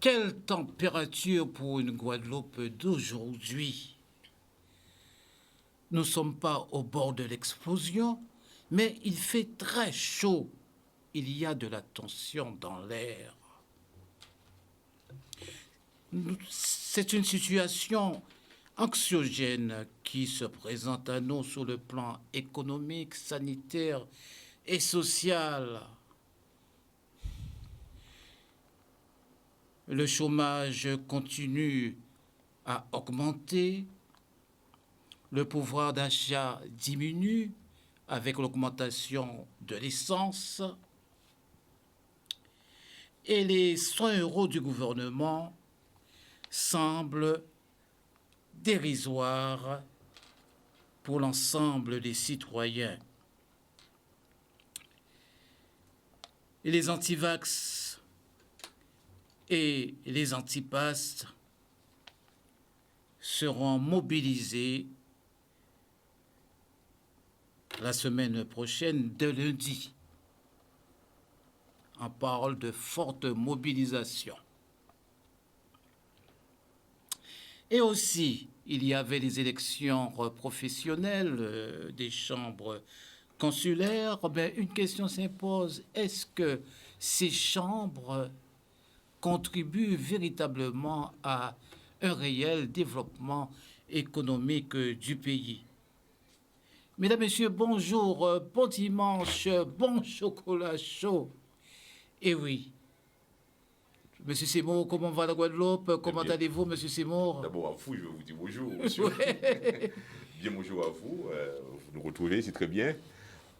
Quelle température pour une Guadeloupe d'aujourd'hui? Nous ne sommes pas au bord de l'explosion, mais il fait très chaud. Il y a de la tension dans l'air. C'est une situation anxiogène qui se présente à nous sur le plan économique, sanitaire et social. Le chômage continue à augmenter, le pouvoir d'achat diminue avec l'augmentation de l'essence et les 100 € du gouvernement semblent dérisoires pour l'ensemble des citoyens. Et les antivax et les antipasses seront mobilisés la semaine prochaine, de lundi. On parle de forte mobilisation. Et aussi, il y avait les élections professionnelles des chambres consulaires. Ben, une question s'impose, est-ce que ces chambres contribuent véritablement à un réel développement économique du pays? Mesdames, Messieurs, bonjour, bon dimanche, bon chocolat chaud. Et oui, Monsieur Seymour, comment va la Guadeloupe? Comment allez-vous, Monsieur Seymour? D'abord, à vous, je vais vous dire bonjour, monsieur. Bien bonjour à vous. Vous nous retrouvez, c'est très bien.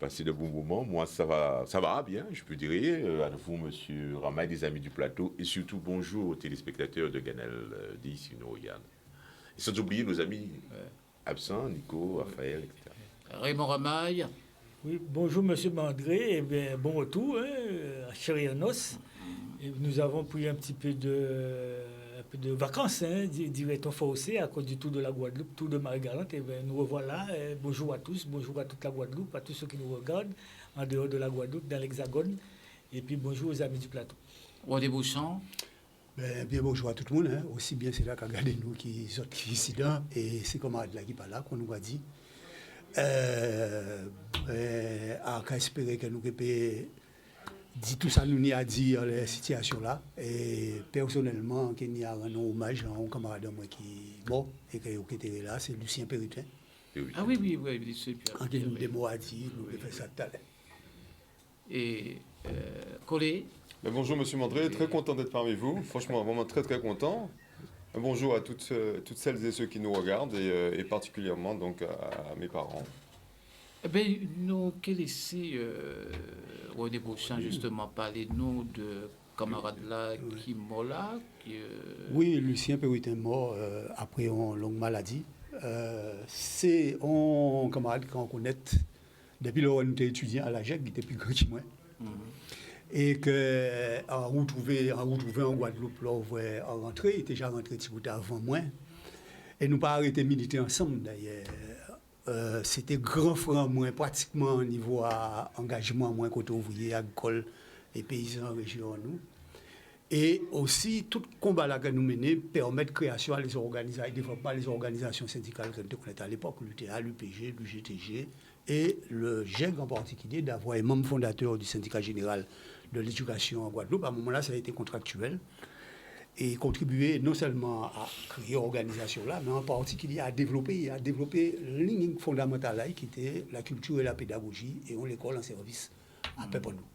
Passez de bons moments. Moi, ça va bien, je peux dire. À vous, monsieur Ramaï, des amis du plateau. Et surtout, bonjour aux téléspectateurs de Canal 10 qui nous regardent. Et sans oublier nos amis absents, Nico, Raphaël, etc. Raymond Ramaï. Oui, bonjour Monsieur Mandré, et bien, bon retour à Chérianos. Et nous avons pris un peu de vacances, dirait-on forcé, à cause du tour de la Guadeloupe, tour de Marie-Galante. Et bien, nous revoilà. Bonjour à tous, bonjour à toute la Guadeloupe, à tous ceux qui nous regardent, en dehors de la Guadeloupe, dans l'Hexagone. Et puis bonjour aux amis du plateau. René Beauchamp. Bien bonjour à tout le monde, aussi bien c'est là qu'à regarder nous qui sommes ici dedans, et c'est comme là qui parle là qu'on nous a dit. À espérer que nous puissions dire tout ça, nous n'y a dit dans la situation là. Et personnellement, qu'il y a un hommage à un camarade de moi qui est mort et qui était là, c'est Lucien Péritin. Ah oui, c'est bien. En nous des mots à dire, nous devons faire ça tout à l'heure. Et Collet. Bonjour Monsieur Mandré, très content d'être parmi vous. Franchement, vraiment très très content. Bonjour à toutes celles et ceux qui nous regardent et particulièrement donc à mes parents. Eh bien, nous allons laisser René Beauchamp justement parler nous de camarade là qui mort là. Oui, Lucien Péritin mort après une longue maladie. C'est un camarade qu'on connaît depuis lors nous étions étudiants à la GEC, qui était plus grand que moi. Et qu'on retrouvait en Guadeloupe, là, en rentrée, il était déjà rentré avant moi. Et nous pas arrêté de militer ensemble d'ailleurs. C'était grand frère moins, pratiquement au niveau engagement moins côté ouvrier, agricole et paysans en région nous. Et aussi, tout combat là que nous menons permet de création des organisations, développement des organisations syndicales que nous connaissons à l'époque, l'UTA, l'UPG, l'UGTG et le GEG en particulier, d'avoir un membre fondateur du syndicat général de l'éducation en Guadeloupe. À un moment-là, ça a été contractuel et contribuer non seulement à créer l'organisation là, mais en particulier à développer une ligne fondamentale là, qui était la culture et la pédagogie et on l'école en service à peu près nous.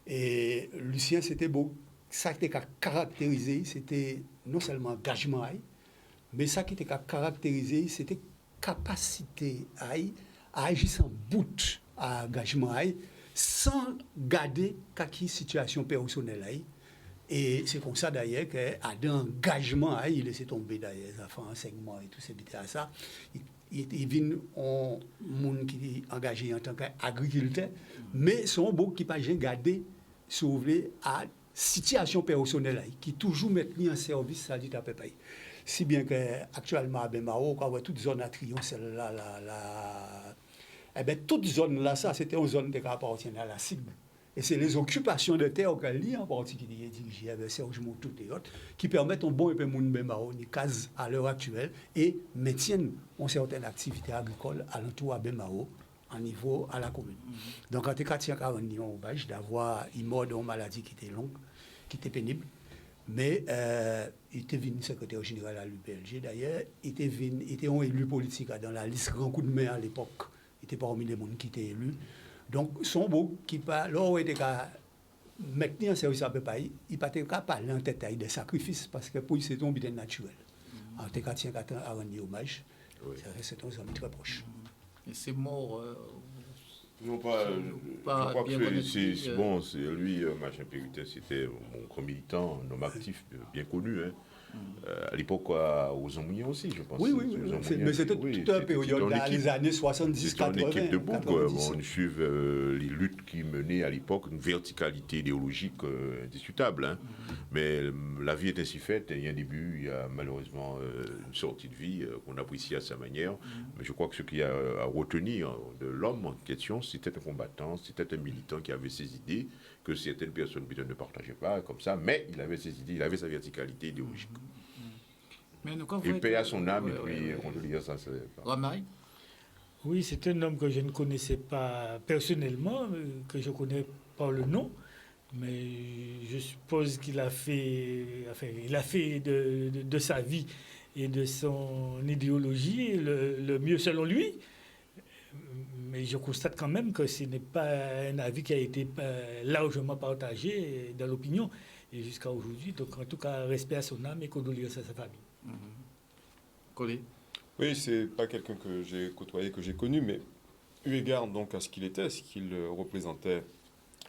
Et Lucien, c'était beau. Ça qui était caractérisé, c'était non seulement engagement, mais ça qui était caractérisé, c'était capacité à agir sans bout à engagement, sans garder quelle situation personnelle. Et c'est comme ça d'ailleurs qu'à d'engagement, il laissait tomber d'ailleurs, ça fait enseignement et tout ça. Il vient un monde qui est engagé en tant qu'agriculteur, mais son beau qui n'a pas gardé, si vous voulez, à situation personnelle qui toujours maintenue en service à l'État pays. Si bien qu'actuellement à Bemao, quand on voit toute zone à Trion, celle-là, toute zone là, ça c'était une zone qui appartient à la cible. Et c'est les occupations de terre qu'elle lit en particulier, dirigées avec Serge Montout et autres, qui permettent un bon et peu de Bemao, ni case à l'heure actuelle, et maintiennent une certaine activité agricole alentour à Bemao, en niveau à la commune. Donc, en 440 millions d'avoir une mort d'une maladie qui était longue, qui était pénible, mais il était venu secrétaire général à l'UPLG. D'ailleurs, il était un élu politique dans la liste grand coup de main à l'époque. Il était parmi les gens qui étaient élus. Donc, son beau qui parle, là où il était maintenir un service à peu près, il pas parler en tête des sacrifices parce que pour lui c'est un bien naturel. En 440 à rendre hommage, c'est un ami très proche. Et c'est mort. Non, pas. Je crois que c'est bon, c'est lui, Machin Péritain, c'était mon grand militant, un homme actif, bien connu. Hein. À l'époque, aux Amouniens aussi, je pense. Oui. Mais c'était toute une période dans les années 70-80. C'était une équipe de bouc. On suit les luttes qui menaient à l'époque, une verticalité idéologique indiscutable. Hein. Mais la vie est ainsi faite. Il y a un début, il y a malheureusement une sortie de vie qu'on apprécie à sa manière. Mais je crois que ce qu'il y a à retenir de l'homme en question, c'était un combattant, c'était un militant qui avait ses idées, que certaines personnes peut-être ne partageaient pas comme ça, mais il avait ses idées, il avait sa verticalité idéologique. Mais il paie à son âme, et puis on doit dire ça. Ramaï? Oui, c'est un homme que je ne connaissais pas personnellement, que je connais par le nom, mais je suppose qu'il a fait, de sa vie et de son idéologie le mieux selon lui. Mais je constate quand même que ce n'est pas un avis qui a été largement partagé dans l'opinion et jusqu'à aujourd'hui. Donc, en tout cas, respect à son âme et condoléances à sa famille. Collé. Oui, c'est pas quelqu'un que j'ai côtoyé, que j'ai connu, mais eu égard donc à ce qu'il était, ce qu'il représentait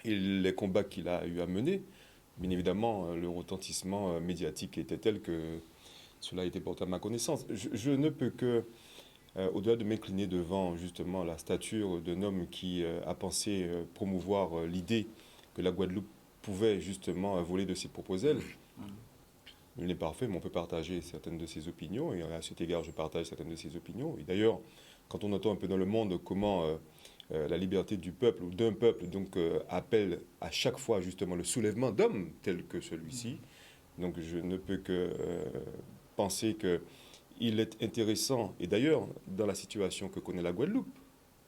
et les combats qu'il a eu à mener, bien évidemment, le retentissement médiatique était tel que cela a été porté à ma connaissance. Je ne peux que, au-delà de m'incliner devant justement la stature d'un homme qui a pensé promouvoir l'idée que la Guadeloupe pouvait justement voler de ses propres ailes. Il n'est parfait, mais on peut partager certaines de ses opinions, et à cet égard, je partage certaines de ses opinions. Et d'ailleurs, quand on entend un peu dans le monde comment la liberté du peuple ou d'un peuple donc, appelle à chaque fois justement le soulèvement d'hommes tels que celui-ci, donc je ne peux que penser qu'il est intéressant, et d'ailleurs, dans la situation que connaît la Guadeloupe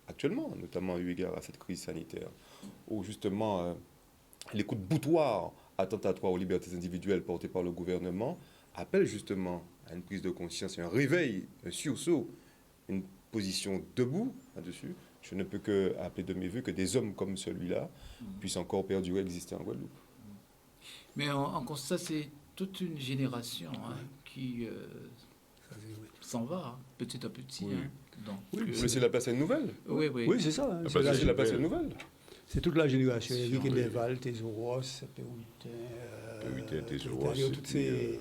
actuellement, notamment eu égard à cette crise sanitaire, où justement les coups de boutoir attentatoires aux libertés individuelles portés par le gouvernement appellent justement à une prise de conscience, un réveil, un sursaut, une position debout là-dessus. Je ne peux que appeler de mes voeux que des hommes comme celui-là puissent encore perdurer, exister en Guadeloupe. Mais en constat, c'est toute une génération qui s'en va petit à petit. Oui. Donc, Mais c'est la place à une nouvelle. Oui, c'est ça. C'est la place à une nouvelle. C'est toute la génération. Eric Deval, Tesoros, Péouitin, Tesoros, toutes ces...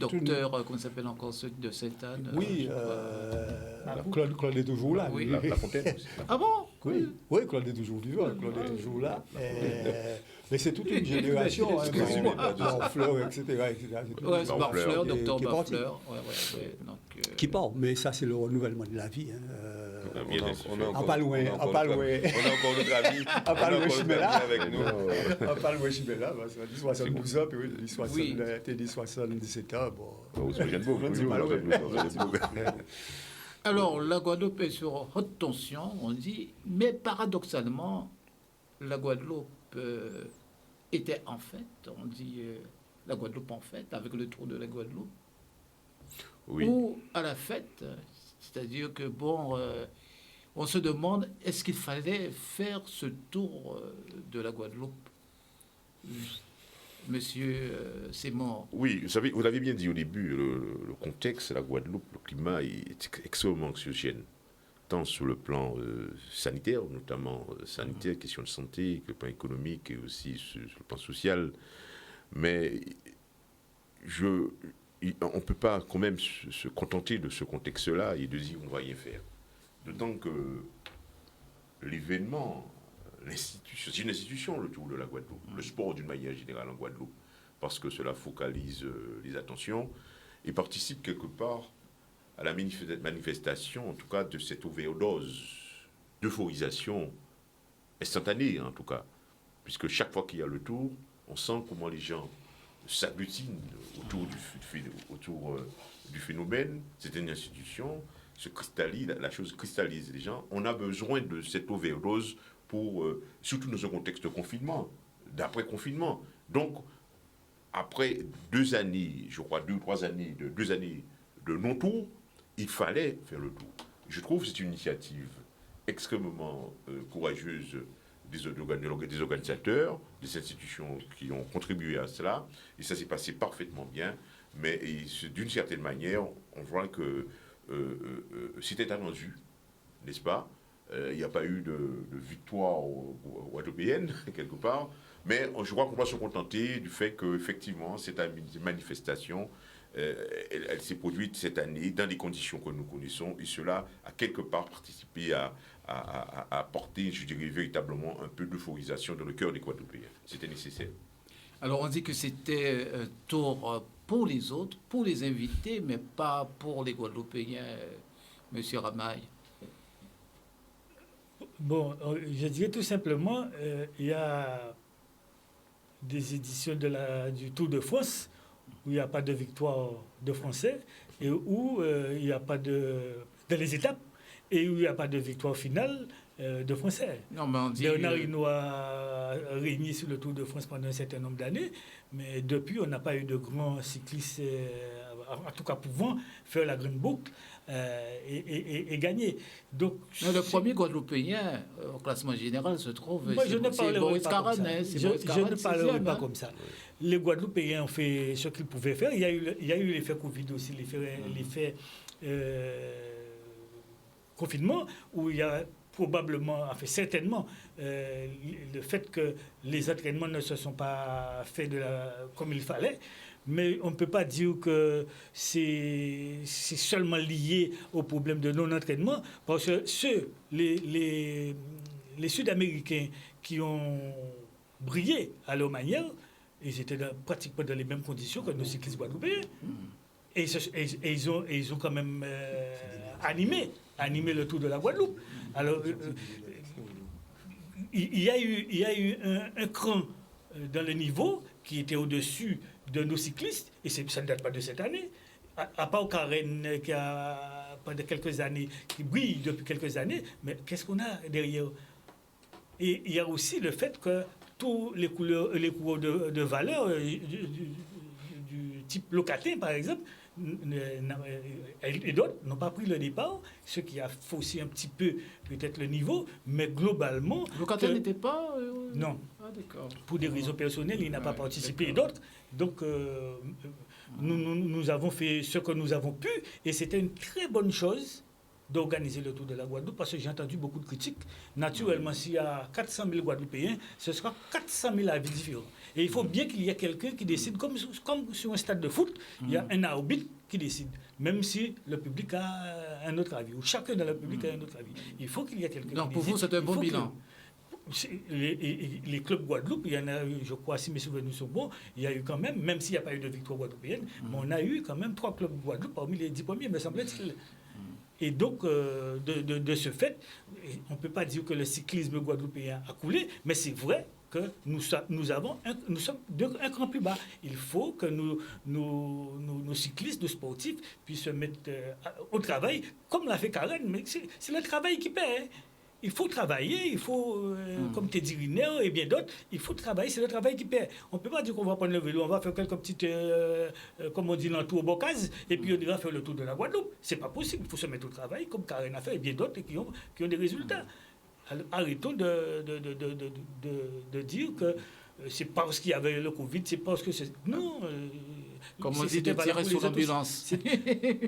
docteur, comment s'appelle encore ceux de Sainte-Anne? Oui, Claude est toujours là. Oui. La Fontaine aussi. Ah bon? Oui, Claude est toujours vivant, Claude est toujours là. Mais c'est toute une génération, Barfleur, etc. Oui, Barfleur, qui docteur est parti. Barfleur. Qui part, mais ça c'est le renouvellement de la vie. On a pas loin. On a encore notre ami. On pas loin Chimela avec nous. On pas loin Chimela, parce que 72 ans, puis 77 ans, bon. Alors, la Guadeloupe est sur haute tension, on dit, mais paradoxalement, la Guadeloupe était en fait, on dit la Guadeloupe en fête, avec le tour de la Guadeloupe, ou à la fête, c'est-à-dire que, bon, on se demande, est-ce qu'il fallait faire ce tour de la Guadeloupe? Monsieur Seymour. Oui, vous l'avez bien dit au début, le contexte, la Guadeloupe, le climat est extrêmement anxiogène, tant sur le plan sanitaire, notamment sanitaire, question de santé, le plan économique et aussi sur le plan social. Mais on ne peut pas quand même se contenter de ce contexte-là et de dire on ne va rien faire. D'autant que l'événement... C'est une institution, le Tour de la Guadeloupe, le sport d'une manière générale en Guadeloupe, parce que cela focalise les attentions et participe quelque part à la manifestation, en tout cas, de cette overdose d'euphorisation instantanée, en tout cas, puisque chaque fois qu'il y a le tour, on sent comment les gens s'agglutinent autour du phénomène. C'est une institution, se cristallise, la chose cristallise les gens. On a besoin de cette overdose pour, surtout dans un contexte de confinement, d'après-confinement. Donc, après 2 années, je crois 2 ou 3 années, 2 années de non-tour, il fallait faire le tour. Je trouve que c'est une initiative extrêmement courageuse des organisateurs, des institutions qui ont contribué à cela, et ça s'est passé parfaitement bien, mais d'une certaine manière, on voit que c'était attendu, n'est-ce pas? Il n'y a pas eu de victoire guadeloupéenne, quelque part, mais je crois qu'on doit se contenter du fait qu'effectivement, cette manifestation, elle s'est produite cette année dans les conditions que nous connaissons, et cela a quelque part participé à apporter, je dirais, véritablement un peu d'euphorisation dans le cœur des Guadeloupéens. C'était nécessaire. Alors on dit que c'était un tour pour les autres, pour les invités, mais pas pour les Guadeloupéens, Monsieur Ramaille. Bon, je dirais tout simplement, il y a des éditions du Tour de France où il n'y a pas de victoire de Français et où il n'y a pas dans les étapes et où il n'y a pas de victoire finale de Français. Non, mais on dit, Bernard Hinault a régné sur le Tour de France pendant un certain nombre d'années, mais depuis, on n'a pas eu de grands cyclistes, en tout cas pouvant faire la grande boucle et gagner. Donc, le premier Guadeloupéen au classement général se trouve... Moi, je ne parlerai pas comme ça. Je ne parlerai pas comme ça. Les Guadeloupéens ont fait ce qu'ils pouvaient faire. Il y a eu l'effet Covid aussi, l'effet confinement, où il y a probablement, enfin certainement, le fait que les entraînements ne se sont pas faits comme il fallait. Mais on ne peut pas dire que c'est seulement lié au problème de non-entraînement, parce que les Sud-Américains qui ont brillé à leur manière, ils étaient pratiquement dans les mêmes conditions que nos cyclistes guadeloupéens. Et ils ont quand même animé le Tour de la Guadeloupe. Alors, il y a eu un cran dans le niveau qui était au-dessus de nos cyclistes, et ça ne date pas de cette année, à part Karen qui a pendant quelques années, qui brille depuis quelques années, mais qu'est-ce qu'on a derrière? Et il y a aussi le fait que tous les coureurs de valeur du type Locatin, par exemple, et d'autres n'ont pas pris le départ, ce qui a faussé un petit peu peut-être le niveau, mais globalement... Locatin n'était pas... Non. Ah, d'accord. Pour des raisons personnelles, il n'a pas participé, et d'autres. Donc, nous avons fait ce que nous avons pu, et c'était une très bonne chose d'organiser le Tour de la Guadeloupe, parce que j'ai entendu beaucoup de critiques. Naturellement, s'il y a 400 000 Guadeloupéens, ce sera 400 000 avis différents. Et il faut bien qu'il y ait quelqu'un qui décide, comme sur un stade de foot, il y a un arbitre qui décide, même si le public a un autre avis, ou chacun dans le public a un autre avis. Il faut qu'il y ait quelqu'un qui décide. Donc pour vous, c'est un bon bilan. Les clubs Guadeloupe, il y en a eu, je crois, si mes souvenirs sont bons, il y a eu quand même s'il n'y a pas eu de victoire guadeloupéenne, mais on a eu quand même 3 clubs Guadeloupe parmi les 10 premiers, me semble-t-il. Et donc, de ce fait, on ne peut pas dire que le cyclisme guadeloupéen a coulé, mais c'est vrai que nous sommes un cran plus bas. Il faut que nos cyclistes, nos sportifs puissent se mettre au travail, comme l'a fait Karen, mais c'est le travail qui paie. Hein. Il faut travailler, il faut, comme Teddy Riner et bien d'autres, il faut travailler, c'est le travail qui paie. On ne peut pas dire qu'on va prendre le vélo, on va faire quelques petites, comme on dit, l'entour au Bocase, et puis on ira faire le tour de la Guadeloupe. C'est pas possible, il faut se mettre au travail, comme Karen a fait, et bien d'autres qui ont des résultats. Alors, arrêtons de dire que c'est parce qu'il y avait le Covid, c'est parce que c'est... Non. Comme on dit, de tirer sur l'ambulance.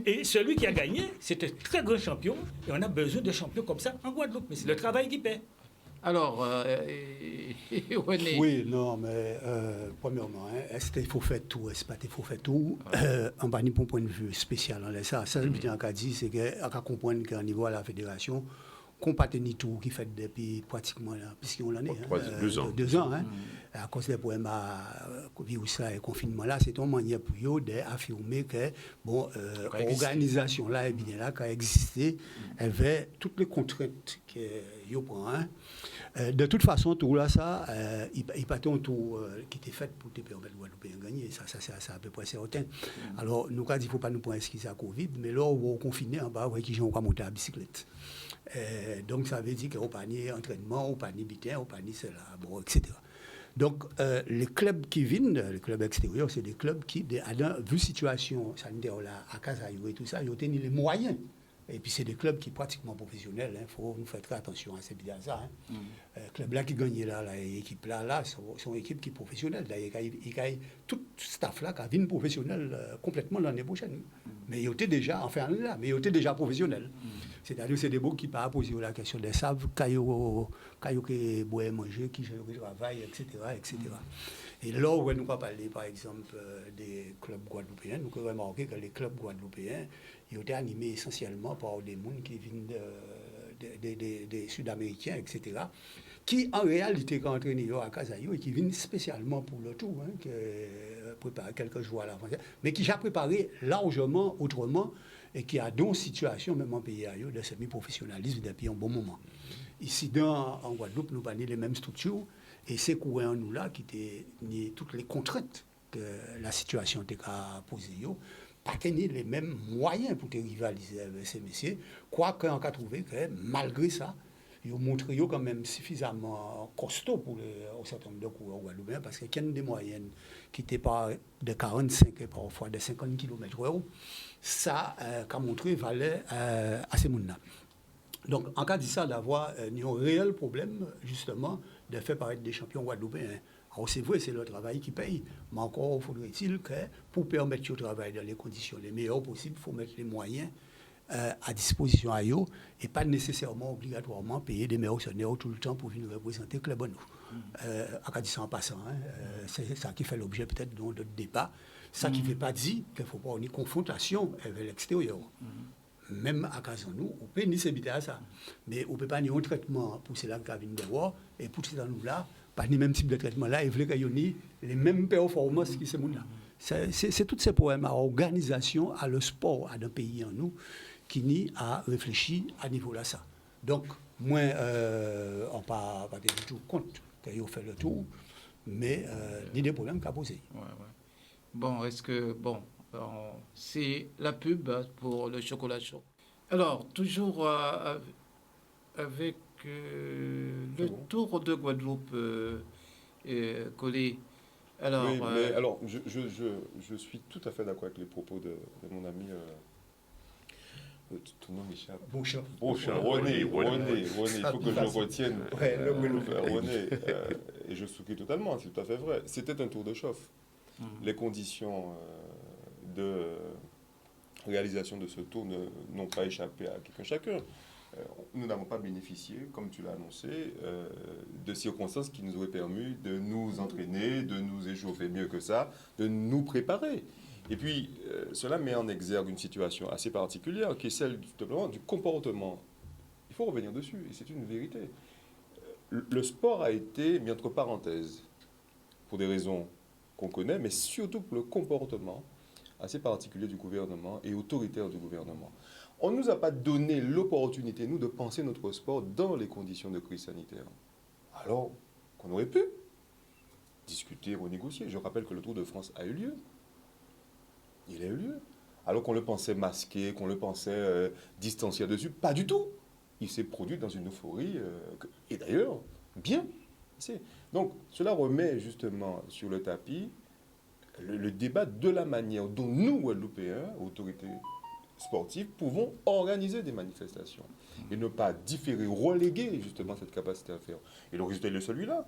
Et celui qui a gagné, c'est un très grand champion. Et on a besoin de champions comme ça en Guadeloupe. Mais c'est le travail qui paie. Alors, René. Oui, non, mais premièrement, est-ce qu'il faut faire tout? Est-ce qu'il faut faire tout? En bas, pour un point de vue spécial, ça, je tiens à dire, c'est qu'à comprendre qu'à niveau de la fédération, qu'on pas tenu tout qui fait depuis pratiquement là, puisqu'on l'en est. 2 ans. 2 ans, hein. À cause des problèmes virus là et confinement là, c'est une manière pour eux d'affirmer que bon, organisation là, bien là, qui a existé, avait toutes les contraintes que yo prend. Hein. De toute façon, tout là, ça, il pas un tour qui était fait pour te permettre de Guadeloupe gagner. Ça, c'est à peu près certain. Alors, nous, il ne faut pas nous prendre excuse à Covid, mais là, on va confiner en bas, qui ont monter à la bicyclette. Donc, ça veut dire qu'on pas ni entraînement, on pas ni bitin, on pas ni cela, bon, etc. Donc, les clubs qui viennent, les clubs extérieurs, c'est des clubs qui, vu la situation sanitaire là, à Casaïou et tout ça, ils ont tenu les moyens. Et puis, c'est des clubs qui sont pratiquement professionnels. Il faut nous faire très attention à ces ça. Hein. Clubs là qui gagnent là, l'équipe là, sont équipes qui sont professionnelles. Il y a tout staff là qui vient professionnel complètement l'année prochaine. Mais ils étaient déjà, enfin là, mais ils étaient déjà professionnels. C'est-à-dire que c'est des beaux qui pas poser la question des savent, quand ils boivent manger, qui gèrent le travail, etc. etc. Et là, où nous pas parler, par exemple, des clubs guadeloupéens, nous avons remarqué que les clubs guadeloupéens, ils étaient animés essentiellement par des gens qui viennent des Sud-Américains, etc., qui en réalité ont entraîné à Casaïou et qui viennent spécialement pour le tour, hein, qui préparent quelques jours à l'avance, mais qui ont préparé largement autrement et qui a donc situation, même en pays ailleurs, de semi-professionnalisme depuis un bon moment. Ici, en Guadeloupe, nous avons les mêmes structures. Et c'est courant nous là qui étaient toutes les contraintes que la situation était posée, pas tenir les mêmes moyens pour rivaliser avec ces messieurs. Quoique on a trouvé que malgré ça, ils ont montré quand même suffisamment costaud pour un certain nombre de coureurs guadeloupéens parce qu'il y a des moyennes qui étaient pas de 45 et parfois de 50 km/h. Ça, qu'a montré, valait à ces gens-là. Donc, en cas de ça, d'avoir un réel problème, justement, de faire paraître des champions guadeloupéens. Alors, c'est vrai, c'est le travail qui paye, mais encore faudrait-il que, pour permettre au travail dans les conditions les meilleures possibles, il faut mettre les moyens à disposition à eux et pas nécessairement, obligatoirement, payer des mercenaires tout le temps pour venir représenter Club nous. En cas de ça, en passant, hein, c'est ça qui fait l'objet peut-être de notre débat. Ça qui ne fait pas dire qu'il ne faut pas avoir une confrontation avec l'extérieur. Même à Casanou, on peut ni s'habiter à ça. Mais on ne peut pas ni un traitement pour ceux-là qui viennent de voir, et pour ces nous-là, pas ni même type de traitement-là, et veulent qu'ils aient les mêmes performances que ces gens-là. C'est tous ces problèmes à organisation, à le sport, à un pays en nous, qui n'y a réfléchi à niveau là ça. Donc, moi, on pas du tout compte qu'ils ont fait le tour, mais ni des problèmes qu'a posé. Ouais. Bon, est-ce que, bon, c'est la pub pour le chocolat chaud. Alors, toujours avec le tour de Guadeloupe collé. Alors, oui, mais alors, je suis tout à fait d'accord avec les propos de mon ami. Ton nom m'échappe. Beauchamp. René, il faut que je retienne. René, et je souscris totalement, c'est tout à fait vrai. C'était un tour de chauffe. Les conditions de réalisation de ce tour n'ont pas échappé à chacun. Nous n'avons pas bénéficié, comme tu l'as annoncé, de circonstances qui nous auraient permis de nous entraîner, de nous échauffer mieux que ça, de nous préparer. Et puis, cela met en exergue une situation assez particulière, qui est celle du comportement. Il faut revenir dessus, et c'est une vérité. Le sport a été mis entre parenthèses, pour des raisons qu'on connaît, mais surtout pour le comportement assez particulier du gouvernement et autoritaire du gouvernement. On ne nous a pas donné l'opportunité, nous, de penser notre sport dans les conditions de crise sanitaire. Alors qu'on aurait pu discuter, renégocier. Je rappelle que le Tour de France a eu lieu. Il a eu lieu. Alors qu'on le pensait masqué, qu'on le pensait distancié dessus. Pas du tout. Il s'est produit dans une euphorie, et d'ailleurs, bien. Donc, cela remet justement sur le tapis le débat de la manière dont nous, Guadeloupéens, autorités sportives, pouvons organiser des manifestations et ne pas différer, reléguer justement cette capacité à faire. Et le résultat, il est celui-là.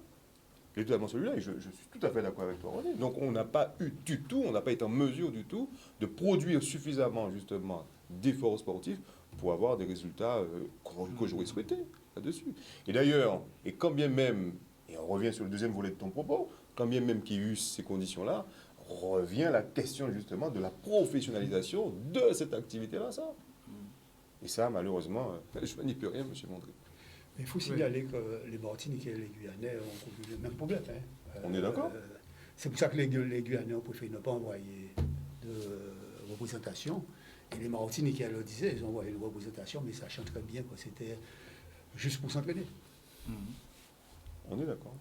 Il est totalement celui-là, et je suis tout à fait d'accord avec toi, René. Donc, on n'a pas eu du tout, on n'a pas été en mesure du tout de produire justement d'efforts sportifs pour avoir des résultats que j'aurais souhaité là-dessus. Et d'ailleurs, et quand bien même, et on revient sur le deuxième volet de ton propos, quand bien même qu'il y ait eu ces conditions-là, revient la question justement de la professionnalisation de cette activité-là, ça. Et ça, malheureusement, je n'y peux rien, M. Mondry. Il faut signaler que les Martiniquais et les Guyanais ont connu le même problème. Hein. On est d'accord. C'est pour ça que les Guyanais ont préféré ne pas envoyer de représentation. Et les Martiniquais le disaient, ils ont envoyé une représentation, mais sachant très bien que c'était juste pour s'entraîner. On est d'accord.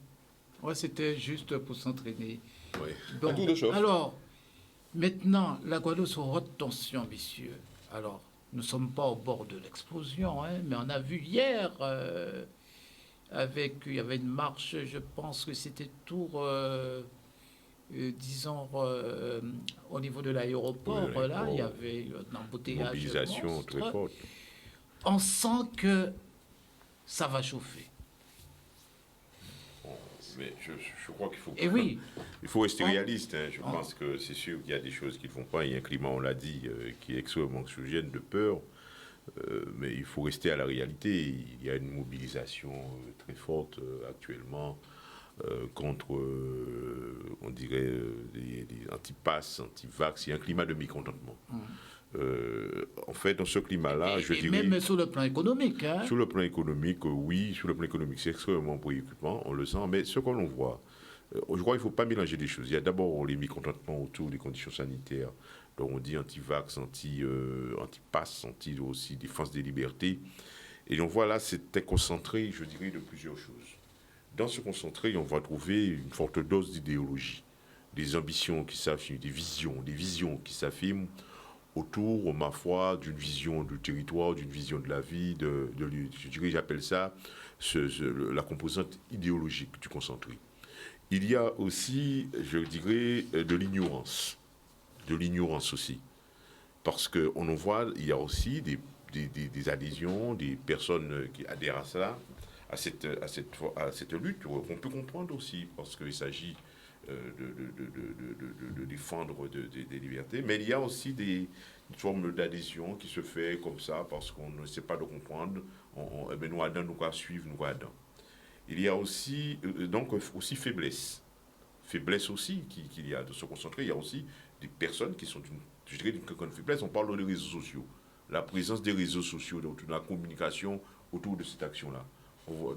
Ouais, c'était juste pour s'entraîner. Oui. Bon, Un tour de chauffe. alors, maintenant, la Guadeloupe sous haute tension, messieurs. Alors, nous ne sommes pas au bord de l'explosion, hein, mais on a vu hier, il y avait une marche, je pense que c'était disons, au niveau de l'aéroport, Oui, là, il y avait un embouteillage Mobilisation monstre. très forte. On sent que ça va chauffer. Mais je crois qu'il faut... Et oui, Il faut rester réaliste. Hein. Je pense que c'est sûr qu'il y a des choses qui ne vont pas. Il y a un climat, on l'a dit, qui est extrêmement anxiogène, de peur. Mais il faut rester à la réalité. Il y a une mobilisation très forte actuellement contre, on dirait, des anti-pass, anti-vax. Il y a un climat de mécontentement. En fait, dans ce climat-là, je dirais... même sur le plan économique. Hein. Sur le plan économique, oui, sur le plan économique, c'est extrêmement préoccupant, on le sent, mais ce que l'on voit, je crois qu'il ne faut pas mélanger des choses. Il y a d'abord les mécontentements autour des conditions sanitaires, donc on dit anti-vax, anti-pass, aussi défense des libertés, et on voit là, c'était concentré, je dirais, de plusieurs choses. Dans ce concentré, on va trouver une forte dose d'idéologie, des ambitions qui s'affirment, des visions qui s'affirment, autour, ma foi, d'une vision du territoire, d'une vision de la vie, je dirais, j'appelle ça la composante idéologique du concentré. Il y a aussi, je dirais, de l'ignorance aussi. Parce qu'on en voit, il y a aussi des adhésions, des personnes qui adhèrent à ça, à cette lutte, qu'on peut comprendre aussi, parce qu'il s'agit de défendre des libertés, mais il y a aussi une forme d'adhésion qui se fait comme ça parce qu'on ne sait pas de comprendre. Nous Adam, nous quoi suivre, nous quoi Adam. Il y a aussi donc aussi faiblesse aussi qu'il y a de se concentrer. Il y a aussi des personnes qui sont je dirais d'une grande faiblesse. On parle des réseaux sociaux, la présence des réseaux sociaux, de la communication autour de cette action-là,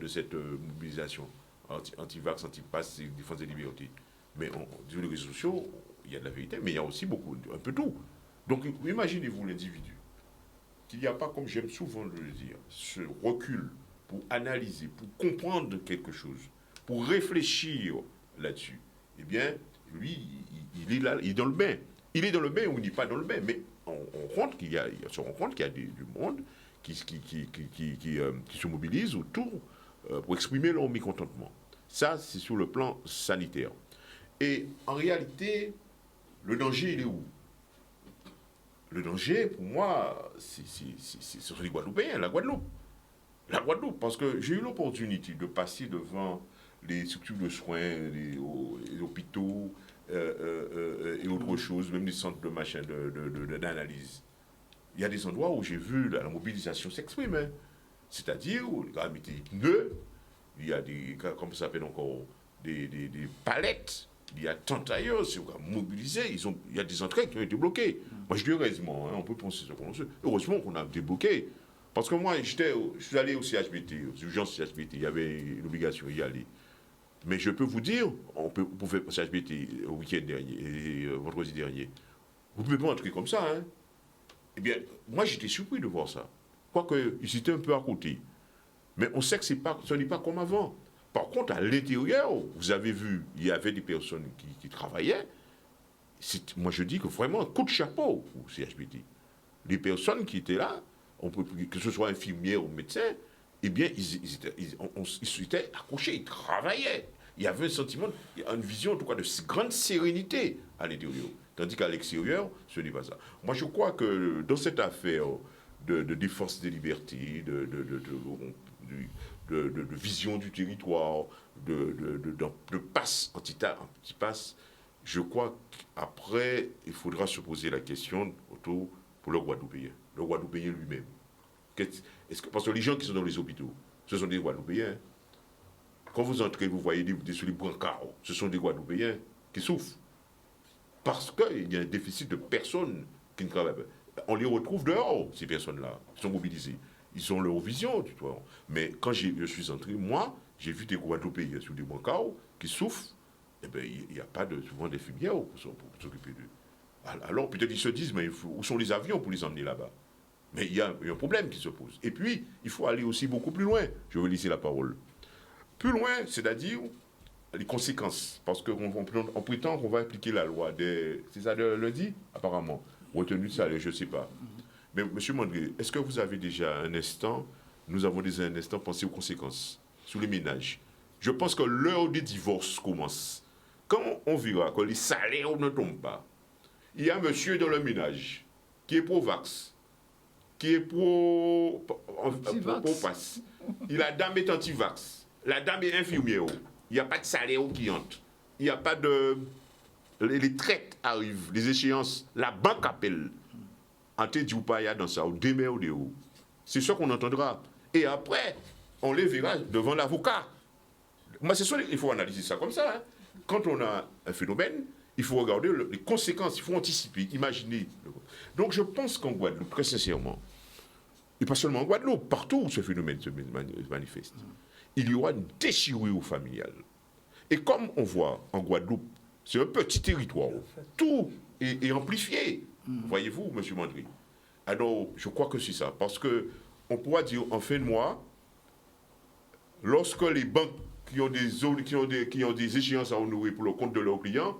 de cette mobilisation anti-vax, anti-pass, défense des libertés. Mais sur les réseaux sociaux, il y a de la vérité, mais il y a aussi un peu tout. Donc imaginez-vous l'individu, qu'il n'y a pas, comme j'aime souvent le dire, ce recul pour analyser, pour comprendre quelque chose, pour réfléchir là-dessus. Eh bien, lui, il est là, il est dans le bain. Il est dans le bain ou il n'est pas dans le bain, mais on rend compte qu'il y a du monde qui se mobilise autour pour exprimer leur mécontentement. Ça, c'est sur le plan sanitaire. Et en réalité, le danger, il est où? Le danger, pour moi, ce sont les Guadeloupéens, la Guadeloupe. La Guadeloupe, parce que j'ai eu l'opportunité de passer devant les structures de soins, les hôpitaux et autres choses, même les centres d'analyse. Il y a des endroits où j'ai vu la mobilisation s'exprimer. C'est-à-dire, où les gars mettaient des pneus, il y a comment ça s'appelle encore, des palettes. Il y a tant d'ailleurs, c'est mobilisé, il y a des entrées qui ont été bloquées. Moi, je dis heureusement, on peut penser ce qu'on sait. Heureusement qu'on a débloqué. Parce que moi, je suis allé au CHBT, aux urgences CHBT, il y avait l'obligation d'y aller. Mais je peux vous dire, on peut faire CHBT au week-end dernier, et vendredi dernier. Vous ne pouvez pas entrer comme ça, hein. Eh bien, moi, j'étais surpris de voir ça. Quoique, ils étaient un peu à côté. Mais on sait que ce n'est pas comme avant. Par contre, à l'intérieur, vous avez vu, il y avait des personnes qui travaillaient. Moi, je dis que vraiment, un coup de chapeau au CHBT. Les personnes qui étaient là, que ce soit infirmières ou médecins, eh bien, ils étaient accrochés, ils travaillaient. Il y avait un sentiment, une vision, en tout cas, de grande sérénité à l'intérieur. Tandis qu'à l'extérieur, ce n'est pas ça. Moi, je crois que dans cette affaire de défense des libertés, de vision du territoire, de passe, anti-passe, je crois qu'après, il faudra se poser la question autour pour le Guadeloupéen lui-même. Parce que les gens qui sont dans les hôpitaux, ce sont des Guadeloupéens. Quand vous entrez, vous voyez sur les brancards, ce sont des Guadeloupéens qui souffrent. Parce qu'il y a un déficit de personnes qui ne travaillent pas. On les retrouve dehors, ces personnes-là, qui sont mobilisées. ils ont leur vision. Tu vois. Mais quand je suis entré, moi, j'ai vu des Guadeloupéens sur des bancaos qui souffrent. Eh bien, il n'y a pas souvent d'infirmières pour s'occuper d'eux. Alors, peut-être ils se disent, mais où sont les avions pour les emmener là-bas? Mais il y a un problème qui se pose. Et puis, il faut aller aussi beaucoup plus loin. Je vais laisser la parole. Plus loin, c'est-à-dire les conséquences. Parce qu'on prétend qu'on va appliquer la loi. C'est ça de lundi, apparemment. Retenu de salaire, je ne sais pas. Mais, M. Mandré, est-ce que vous avez déjà un instant, nous avons déjà un instant pensé aux conséquences sur les ménages? Je pense que l'heure des divorces commence. Quand on verra que les salaires ne tombent pas, il y a un monsieur dans le ménage qui est pro-vax, qui est pro-pass. La dame est anti-vax. La dame est infirmière. Il n'y a pas de salaire qui entre. Il n'y a pas de... Les traites arrivent, les échéances. La banque appelle. Ante dit ou pas, il y a dans ça, ou demain ou de haut. C'est ça qu'on entendra. Et après, on les verra devant l'avocat. Moi, c'est sûr, il faut analyser ça comme ça. Hein. Quand on a un phénomène, il faut regarder les conséquences, il faut anticiper, imaginer. Donc je pense qu'en Guadeloupe, très sincèrement, et pas seulement en Guadeloupe, partout où ce phénomène se manifeste, il y aura une déchirure familiale. Et comme on voit en Guadeloupe, c'est un petit territoire, tout est amplifié. Voyez-vous, M. Mandry? Alors, je crois que c'est ça. Parce qu'on pourra dire en fin de mois, lorsque les banques qui ont des échéances à honorer pour le compte de leurs clients,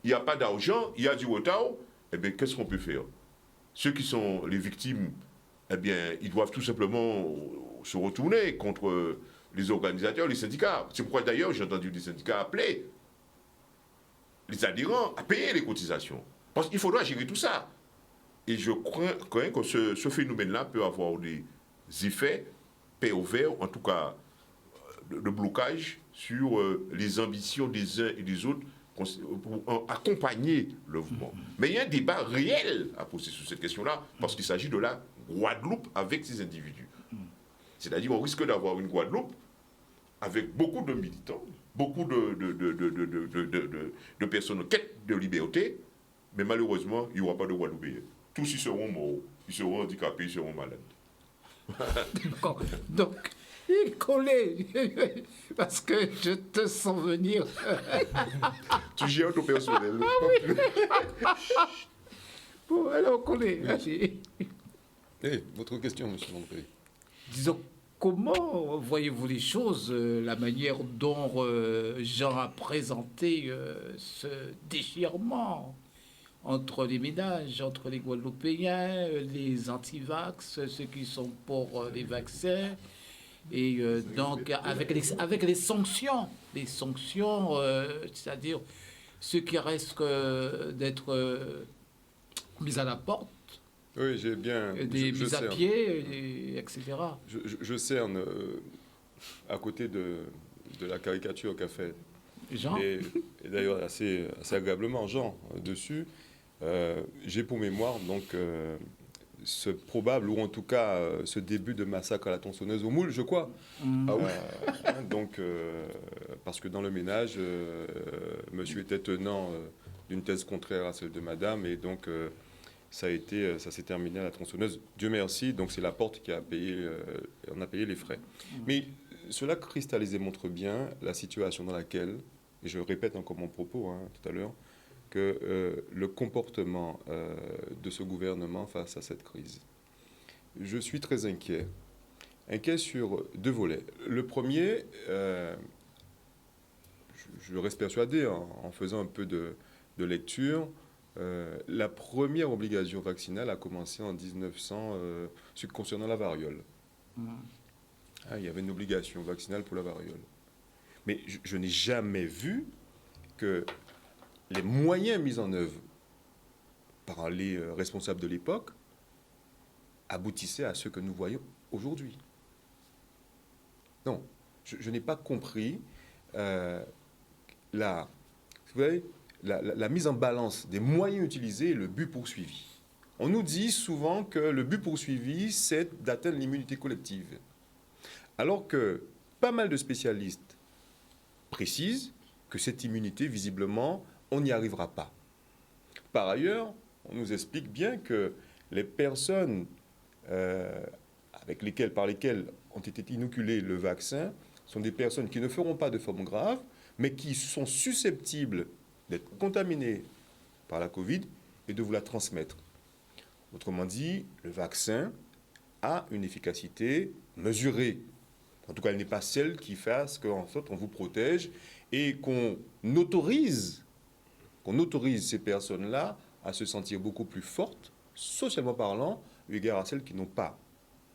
il n'y a pas d'argent, il y a du retard, eh bien, qu'est-ce qu'on peut faire? Ceux qui sont les victimes, eh bien, ils doivent tout simplement se retourner contre les organisateurs, les syndicats. C'est pourquoi, d'ailleurs, j'ai entendu des syndicats appeler les adhérents à payer les cotisations. Parce qu'il faudra gérer tout ça. Et je crains que ce phénomène-là peut avoir des effets pervers, en tout cas de blocage sur les ambitions des uns et des autres pour accompagner le mouvement. Mais il y a un débat réel à poser sur cette question-là, parce qu'il s'agit de la Guadeloupe avec ces individus. C'est-à-dire qu'on risque d'avoir une Guadeloupe avec beaucoup de militants, beaucoup de personnes en quête de liberté, mais malheureusement, il n'y aura pas de Guadeloupéens. Tous ils seront morts, ils seront handicapés, ils seront malades. Donc, il collait, parce que je te sens venir. Tu gères ton personnel. Bon, alors, collé. Votre question, M. Mandré. Disons, comment voyez-vous les choses, la manière dont Jean a présenté ce déchirement entre les ménages, entre les Guadeloupéens, les anti-vax, ceux qui sont pour les vaccins, et donc avec les sanctions, c'est-à-dire ceux qui risquent d'être mis à la porte, oui, j'ai bien. des mises à pied, etc. Je cerne à côté de la caricature qu'a fait Jean. Et d'ailleurs assez agréablement Jean dessus. J'ai pour mémoire donc ce probable, ou en tout cas ce début de massacre à la tronçonneuse au moule, je crois. Ah oui. Donc, parce que dans le ménage, monsieur était tenant d'une thèse contraire à celle de madame, et donc ça s'est terminé à la tronçonneuse. Dieu merci, donc c'est la porte qui a payé, on a payé les frais. Mais cela cristallisé montre bien la situation dans laquelle, et je répète encore mon propos tout à l'heure, que le comportement de ce gouvernement face à cette crise. Je suis très inquiet. Inquiet sur deux volets. Le premier, je reste persuadé, en faisant un peu de lecture, la première obligation vaccinale a commencé en 1900 concernant la variole. Il y avait une obligation vaccinale pour la variole. Mais je n'ai jamais vu que les moyens mis en œuvre par les responsables de l'époque aboutissaient à ce que nous voyons aujourd'hui. Non, je n'ai pas compris la mise en balance des moyens utilisés et le but poursuivi. On nous dit souvent que le but poursuivi, c'est d'atteindre l'immunité collective. Alors que pas mal de spécialistes précisent que cette immunité, visiblement, on n'y arrivera pas. Par ailleurs, on nous explique bien que les personnes par lesquelles ont été inoculés le vaccin sont des personnes qui ne feront pas de forme grave, mais qui sont susceptibles d'être contaminées par la Covid et de vous la transmettre. Autrement dit, le vaccin a une efficacité mesurée. En tout cas, elle n'est pas celle qui fasse qu'en sorte on vous protège et qu'on autorise ces personnes-là à se sentir beaucoup plus fortes, socialement parlant, eu égard à celles qui n'ont pas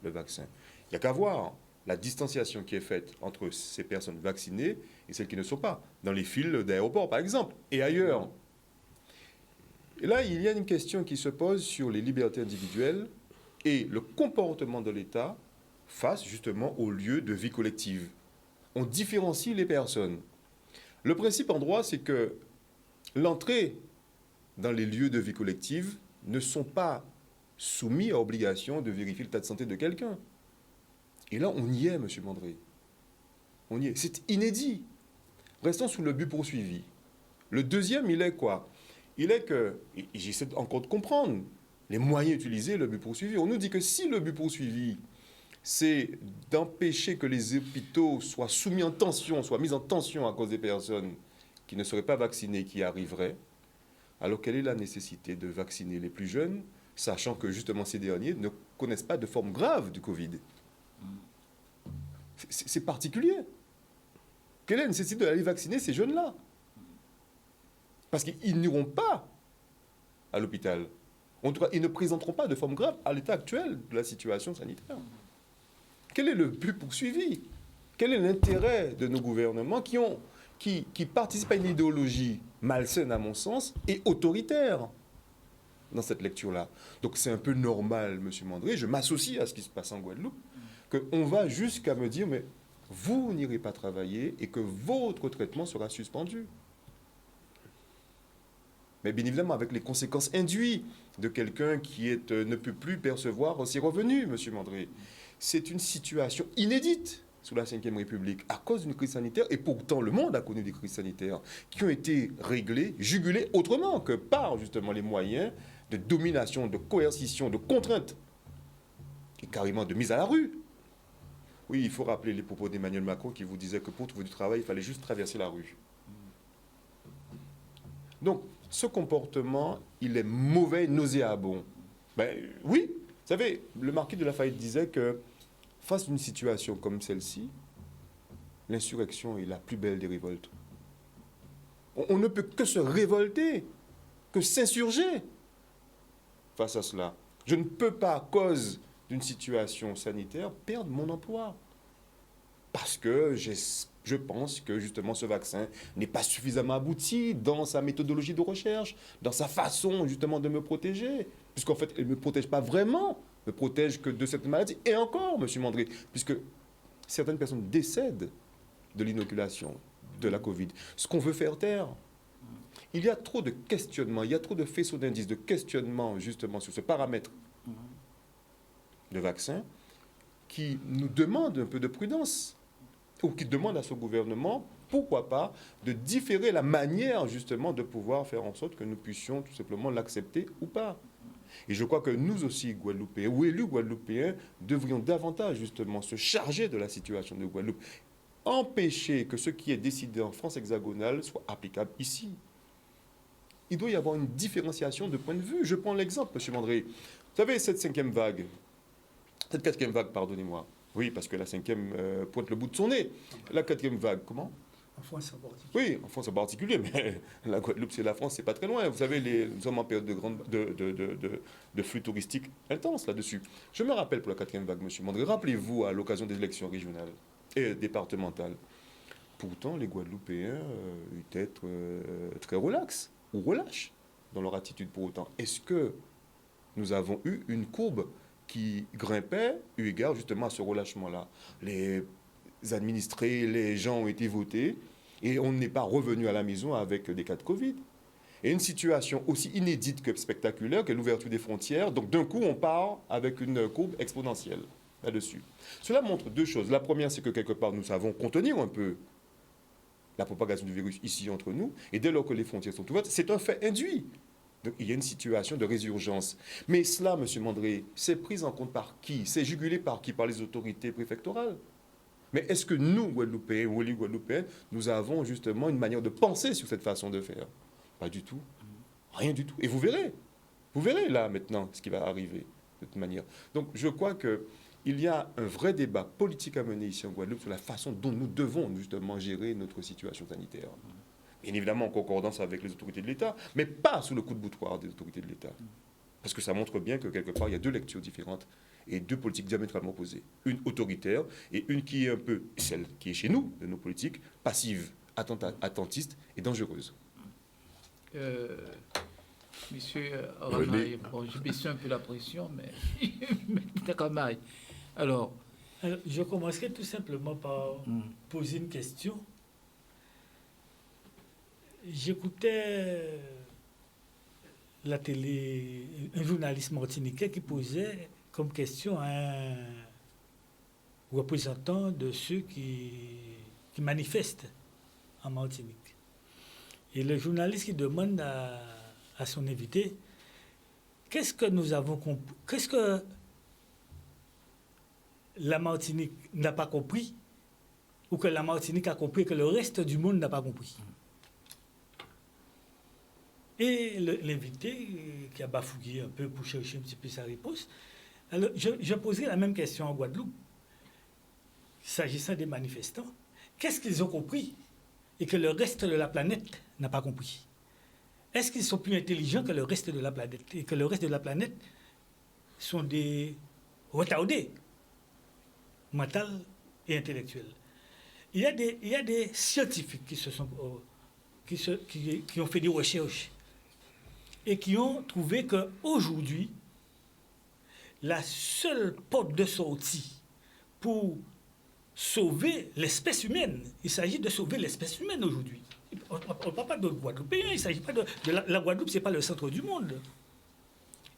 le vaccin. Il n'y a qu'à voir la distanciation qui est faite entre ces personnes vaccinées et celles qui ne sont pas, dans les files d'aéroport par exemple, et ailleurs. Et là, il y a une question qui se pose sur les libertés individuelles et le comportement de l'État face justement aux lieux de vie collective. On différencie les personnes. Le principe en droit, c'est que l'entrée dans les lieux de vie collective ne sont pas soumis à obligation de vérifier l'état de santé de quelqu'un. Et là, on y est, M. Mandré. On y est. C'est inédit. Restons sous le but poursuivi. Le deuxième, il est quoi? Il est que, et j'essaie encore de comprendre, les moyens utilisés, le but poursuivi. On nous dit que si le but poursuivi, c'est d'empêcher que les hôpitaux soient soumis en tension, soient mis en tension à cause des personnes qui ne seraient pas vaccinées, qui arriveraient, alors quelle est la nécessité de vacciner les plus jeunes, sachant que justement ces derniers ne connaissent pas de forme grave du Covid? C'est particulier. Quelle est la nécessité d'aller vacciner ces jeunes-là? Parce qu'ils n'iront pas à l'hôpital. En tout cas, ils ne présenteront pas de forme grave à l'état actuel de la situation sanitaire. Quel est le but poursuivi? Quel est l'intérêt de nos gouvernements qui participent à une idéologie malsaine, à mon sens, et autoritaire dans cette lecture-là? Donc c'est un peu normal, M. Mandré, je m'associe à ce qui se passe en Guadeloupe, qu'on va jusqu'à me dire, mais vous n'irez pas travailler et que votre traitement sera suspendu. Mais bien évidemment, avec les conséquences induites de quelqu'un qui ne peut plus percevoir ses revenus, M. Mandré. C'est une situation inédite sous la Ve République à cause d'une crise sanitaire, et pourtant le monde a connu des crises sanitaires qui ont été réglées, jugulées autrement que par justement les moyens de domination, de coercition, de contrainte et carrément de mise à la rue. Oui, il faut rappeler les propos d'Emmanuel Macron qui vous disait que pour trouver du travail, il fallait juste traverser la rue. Donc, ce comportement, il est mauvais, nauséabond. Ben oui, vous savez, le marquis de Lafayette disait que face à une situation comme celle-ci, l'insurrection est la plus belle des révoltes. On ne peut que se révolter, que s'insurger face à cela. Je ne peux pas, à cause d'une situation sanitaire, perdre mon emploi. Parce que je pense que justement ce vaccin n'est pas suffisamment abouti dans sa méthodologie de recherche, dans sa façon justement de me protéger. Puisqu'en fait, elle ne me protège pas vraiment, ne me protège que de cette maladie. Et encore, M. Mandré, puisque certaines personnes décèdent de l'inoculation de la Covid. Ce qu'on veut faire taire. Il y a trop de questionnements, il y a trop de faisceaux d'indices, de questionnements justement sur ce paramètre de vaccin qui nous demande un peu de prudence, ou qui demande à ce gouvernement, pourquoi pas, de différer la manière justement de pouvoir faire en sorte que nous puissions tout simplement l'accepter ou pas. Et je crois que nous aussi, Guadeloupéens, ou élus Guadeloupéens, devrions davantage justement se charger de la situation de Guadeloupe, empêcher que ce qui est décidé en France hexagonale soit applicable ici. Il doit y avoir une différenciation de point de vue. Je prends l'exemple, M. Mandré. Vous savez, cette quatrième vague, pardonnez-moi. Oui, parce que la cinquième pointe le bout de son nez. La quatrième vague, comment? En France en particulier. Oui, en France en particulier, mais la Guadeloupe, c'est la France, c'est pas très loin. Vous savez, nous sommes en période de flux touristique intense là-dessus. Je me rappelle pour la quatrième vague, M. Mandré, rappelez-vous à l'occasion des élections régionales et départementales. Pourtant, les Guadeloupéens étaient très relax ou relâches dans leur attitude pour autant. Est-ce que nous avons eu une courbe qui grimpait eu égard justement à ce relâchement-là? Les administrés, les gens ont été votés et on n'est pas revenu à la maison avec des cas de Covid. Et une situation aussi inédite que spectaculaire que l'ouverture des frontières. Donc d'un coup, on part avec une courbe exponentielle là-dessus. Cela montre deux choses. La première, c'est que quelque part, nous savons contenir un peu la propagation du virus ici entre nous. Et dès lors que les frontières sont ouvertes, c'est un fait induit. Donc il y a une situation de résurgence. Mais cela, M. Mandré, c'est pris en compte par qui? C'est jugulé par qui? Par les autorités préfectorales. Mais est-ce que nous, Guadeloupéens ou les Guadeloupéens, nous avons justement une manière de penser sur cette façon de faire? Pas du tout. Rien du tout. Et vous verrez là maintenant ce qui va arriver de toute manière. Donc je crois qu'il y a un vrai débat politique à mener ici en Guadeloupe sur la façon dont nous devons justement gérer notre situation sanitaire. Bien évidemment en concordance avec les autorités de l'État, mais pas sous le coup de boutoir des autorités de l'État. Parce que ça montre bien que quelque part, il y a deux lectures différentes et deux politiques diamétralement opposées. Une autoritaire et une qui est un peu, celle qui est chez nous, de nos politiques, passive, attentiste et dangereuse. Monsieur Ramaille, bon, je baisse un peu la pression, mais Ramaille. Alors, je commencerai tout simplement par poser une question. J'écoutais la télé, un journaliste martiniquais qui posait comme question à un représentant de ceux qui manifestent en Martinique. Et le journaliste qui demande à son invité, qu'est-ce que nous avons compris, qu'est-ce que la Martinique n'a pas compris, ou que la Martinique a compris que le reste du monde n'a pas compris. Et l'invité, qui a bafouillé un peu pour chercher un petit peu sa réponse, alors je poserai la même question en Guadeloupe, s'agissant des manifestants. Qu'est-ce qu'ils ont compris et que le reste de la planète n'a pas compris? Est-ce qu'ils sont plus intelligents que le reste de la planète et que le reste de la planète sont des retardés mentaux et intellectuels? Il y a des scientifiques qui ont fait des recherches et qui ont trouvé qu'aujourd'hui, la seule porte de sortie pour sauver l'espèce humaine, il s'agit de sauver l'espèce humaine aujourd'hui. On ne parle pas de Guadeloupéens, il ne s'agit pas de la Guadeloupe, ce n'est pas le centre du monde.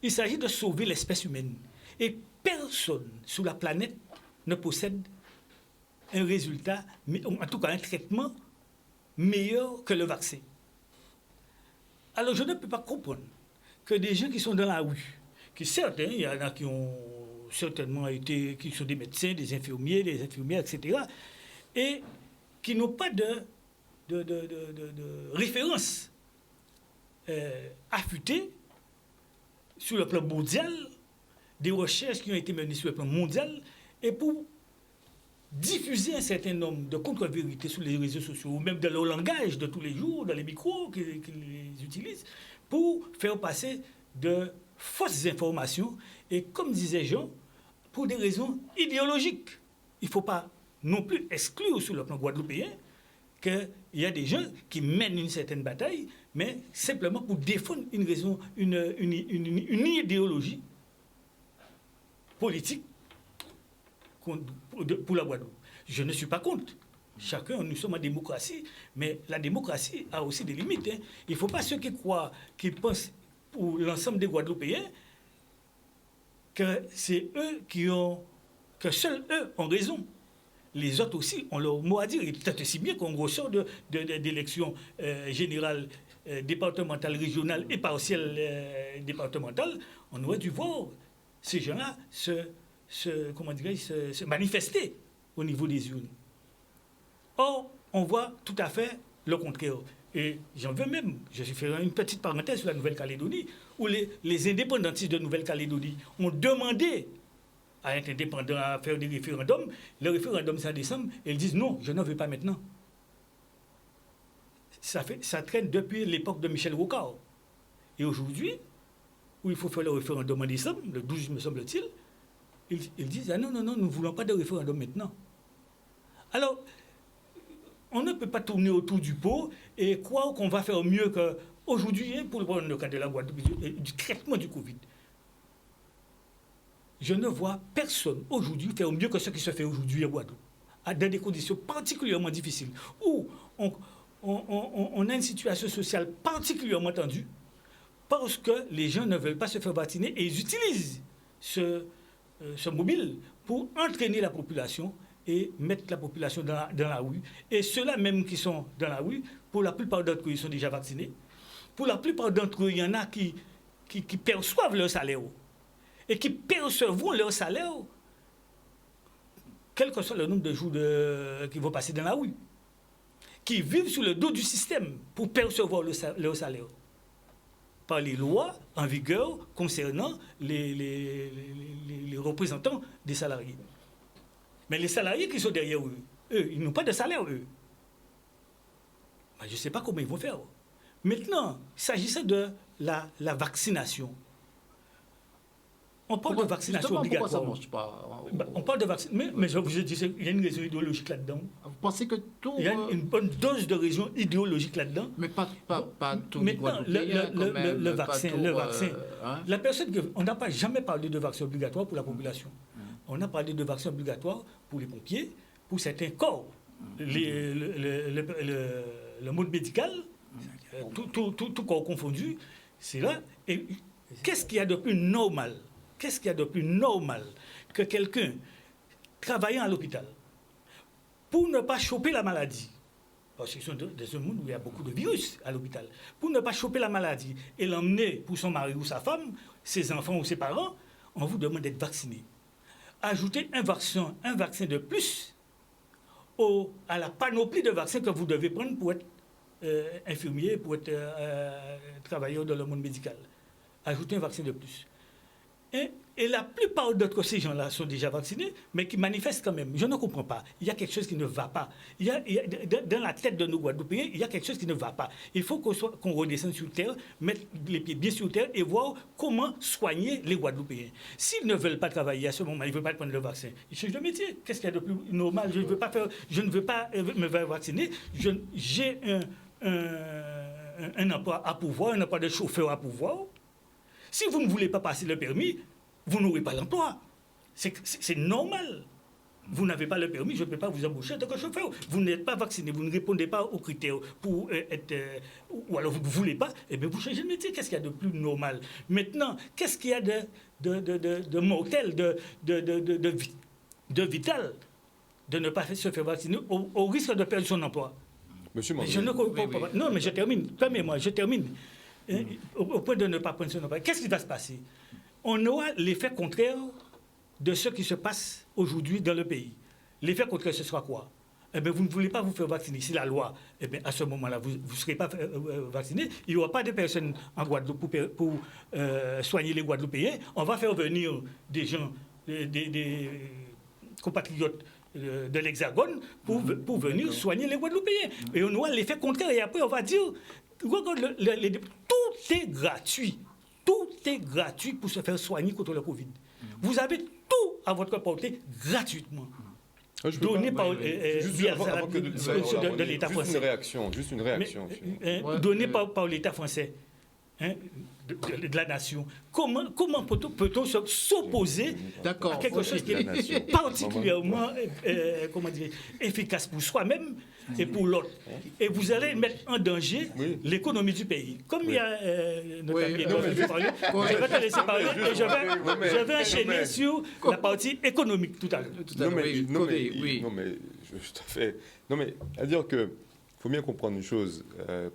Il s'agit de sauver l'espèce humaine. Et personne sur la planète ne possède un résultat, en tout cas un traitement meilleur que le vaccin. Alors je ne peux pas comprendre que des gens qui sont dans la rue, qui certes, il y en a qui ont certainement été, qui sont des médecins, des infirmiers, etc., et qui n'ont pas de référence affûtée sur le plan mondial, des recherches qui ont été menées sur le plan mondial, et pour diffuser un certain nombre de contre-vérités sur les réseaux sociaux, ou même dans leur langage de tous les jours, dans les micros qu'ils utilisent, pour faire passer de fausses informations, et comme disait Jean, pour des raisons idéologiques. Il ne faut pas non plus exclure sur le plan guadeloupéen qu'il y a des gens qui mènent une certaine bataille, mais simplement pour défendre une idéologie politique pour la Guadeloupe. Je ne suis pas contre. Chacun, nous sommes en démocratie, mais la démocratie a aussi des limites. Hein. Il ne faut pas ceux qui croient, qui pensent pour l'ensemble des Guadeloupéens, que c'est eux que seuls eux ont raison. Les autres aussi ont leur mot à dire. Et peut-être aussi bien qu'on ressort d'élections générales, départementales, régionales et partielles départementales, on aurait dû voir ces gens-là se manifester au niveau des urnes. Or, on voit tout à fait le contraire. Et j'en veux même, je vais faire une petite parenthèse sur la Nouvelle-Calédonie, où les indépendantistes de Nouvelle-Calédonie ont demandé à être indépendants à faire des référendums. Le référendum, c'est en décembre, et ils disent non, je n'en veux pas maintenant. Ça traîne depuis l'époque de Michel Rocard. Et aujourd'hui, où il faut faire le référendum en décembre, le 12 me semble-t-il, ils disent ah non, nous ne voulons pas de référendum maintenant. Alors, on ne peut pas tourner autour du pot et croire qu'on va faire mieux qu'aujourd'hui, pour le cas de la Guadeloupe, du traitement du Covid. Je ne vois personne aujourd'hui faire mieux que ce qui se fait aujourd'hui à Guadeloupe, dans des conditions particulièrement difficiles, où on a une situation sociale particulièrement tendue, parce que les gens ne veulent pas se faire vacciner et ils utilisent ce mobile pour entraîner la population et mettre la population dans la rue. Et ceux-là même qui sont dans la rue, pour la plupart d'entre eux, ils sont déjà vaccinés. pour la plupart d'entre eux, il y en a qui perçoivent leur salaire et qui percevront leur salaire, quel que soit le nombre de jours qu'ils vont passer dans la rue, qui vivent sous le dos du système pour percevoir leur salaire par les lois en vigueur concernant les représentants des salariés. Mais les salariés qui sont derrière eux, ils n'ont pas de salaire, eux. Je ne sais pas comment ils vont faire. Maintenant, s'agissant de la vaccination, on parle de vaccination obligatoire. Pourquoi ça ne marche pas? On parle de vaccination, mais je vous ai dit, il y a une raison idéologique là-dedans. Vous pensez que tout... Il y a une bonne dose de raison idéologique là-dedans. Mais pas tout maintenant, le vaccin, hein? La personne on n'a pas jamais parlé de vaccin obligatoire pour la population. On a parlé de vaccin obligatoire pour les pompiers, pour certains corps. Le monde médical, tout corps confondu, c'est là. Et qu'est-ce qu'il y a de plus normal? Qu'est-ce qu'il y a de plus normal que quelqu'un travaillant à l'hôpital pour ne pas choper la maladie? Parce que c'est un monde où il y a beaucoup de virus à l'hôpital. Pour ne pas choper la maladie et l'emmener pour son mari ou sa femme, ses enfants ou ses parents, on vous demande d'être vacciné. Ajouter un vaccin de plus à la panoplie de vaccins que vous devez prendre pour être infirmier, pour être travailleur dans le monde médical. Ajouter un vaccin de plus. Et la plupart d'autres, ces gens-là sont déjà vaccinés, mais qui manifestent quand même. Je ne comprends pas. Il y a quelque chose qui ne va pas. Dans la tête de nos Guadeloupéens, il y a quelque chose qui ne va pas. Il faut qu'on redescende sur terre, mettre les pieds bien sur terre et voir comment soigner les Guadeloupéens. S'ils ne veulent pas travailler à ce moment, ils ne veulent pas prendre le vaccin, ils changent de métier. Qu'est-ce qu'il y a de plus normal? Je ne veux pas me faire vacciner. J'ai un emploi à pouvoir, un emploi de chauffeur à pouvoir. Si vous ne voulez pas passer le permis, vous n'aurez pas l'emploi. C'est normal. Vous n'avez pas le permis, je ne peux pas vous embaucher en tant que chauffeur. Vous n'êtes pas vacciné, vous ne répondez pas aux critères pour être... ou alors vous ne voulez pas, eh bien vous changez de métier. Qu'est-ce qu'il y a de plus normal? Maintenant, qu'est-ce qu'il y a de mortel, de vital, de ne pas se faire vacciner au risque de perdre son emploi? Monsieur Mandré. Je ne comprends pas. Non, mais je termine. Permettez-moi, je termine. Au point de ne pas prendre son emploi. Qu'est-ce qui va se passer? On aura l'effet contraire de ce qui se passe aujourd'hui dans le pays. L'effet contraire, ce sera quoi? Eh bien, vous ne voulez pas vous faire vacciner. C'est la loi. Eh bien, à ce moment-là, vous ne serez pas vacciné. Il n'y aura pas de personnes en Guadeloupe pour soigner les Guadeloupéens. On va faire venir des gens, des compatriotes de l'Hexagone pour venir soigner les Guadeloupéens. Et on aura l'effet contraire. Et après, on va dire, tout est gratuit. Tout est gratuit pour se faire soigner contre le Covid. Vous avez tout à votre portée gratuitement. Donné par l'État français. Juste une réaction. Donné par l'État français. De la nation. Comment peut-on s'opposer à quelque chose qui est particulièrement efficace pour soi-même et pour l'autre? Et vous allez mettre en danger l'économie du pays. Comme il y a notre ami, je vais te laisser parler et je vais enchaîner sur la partie économique tout à l'heure. Non, mais à dire que il faut bien comprendre une chose,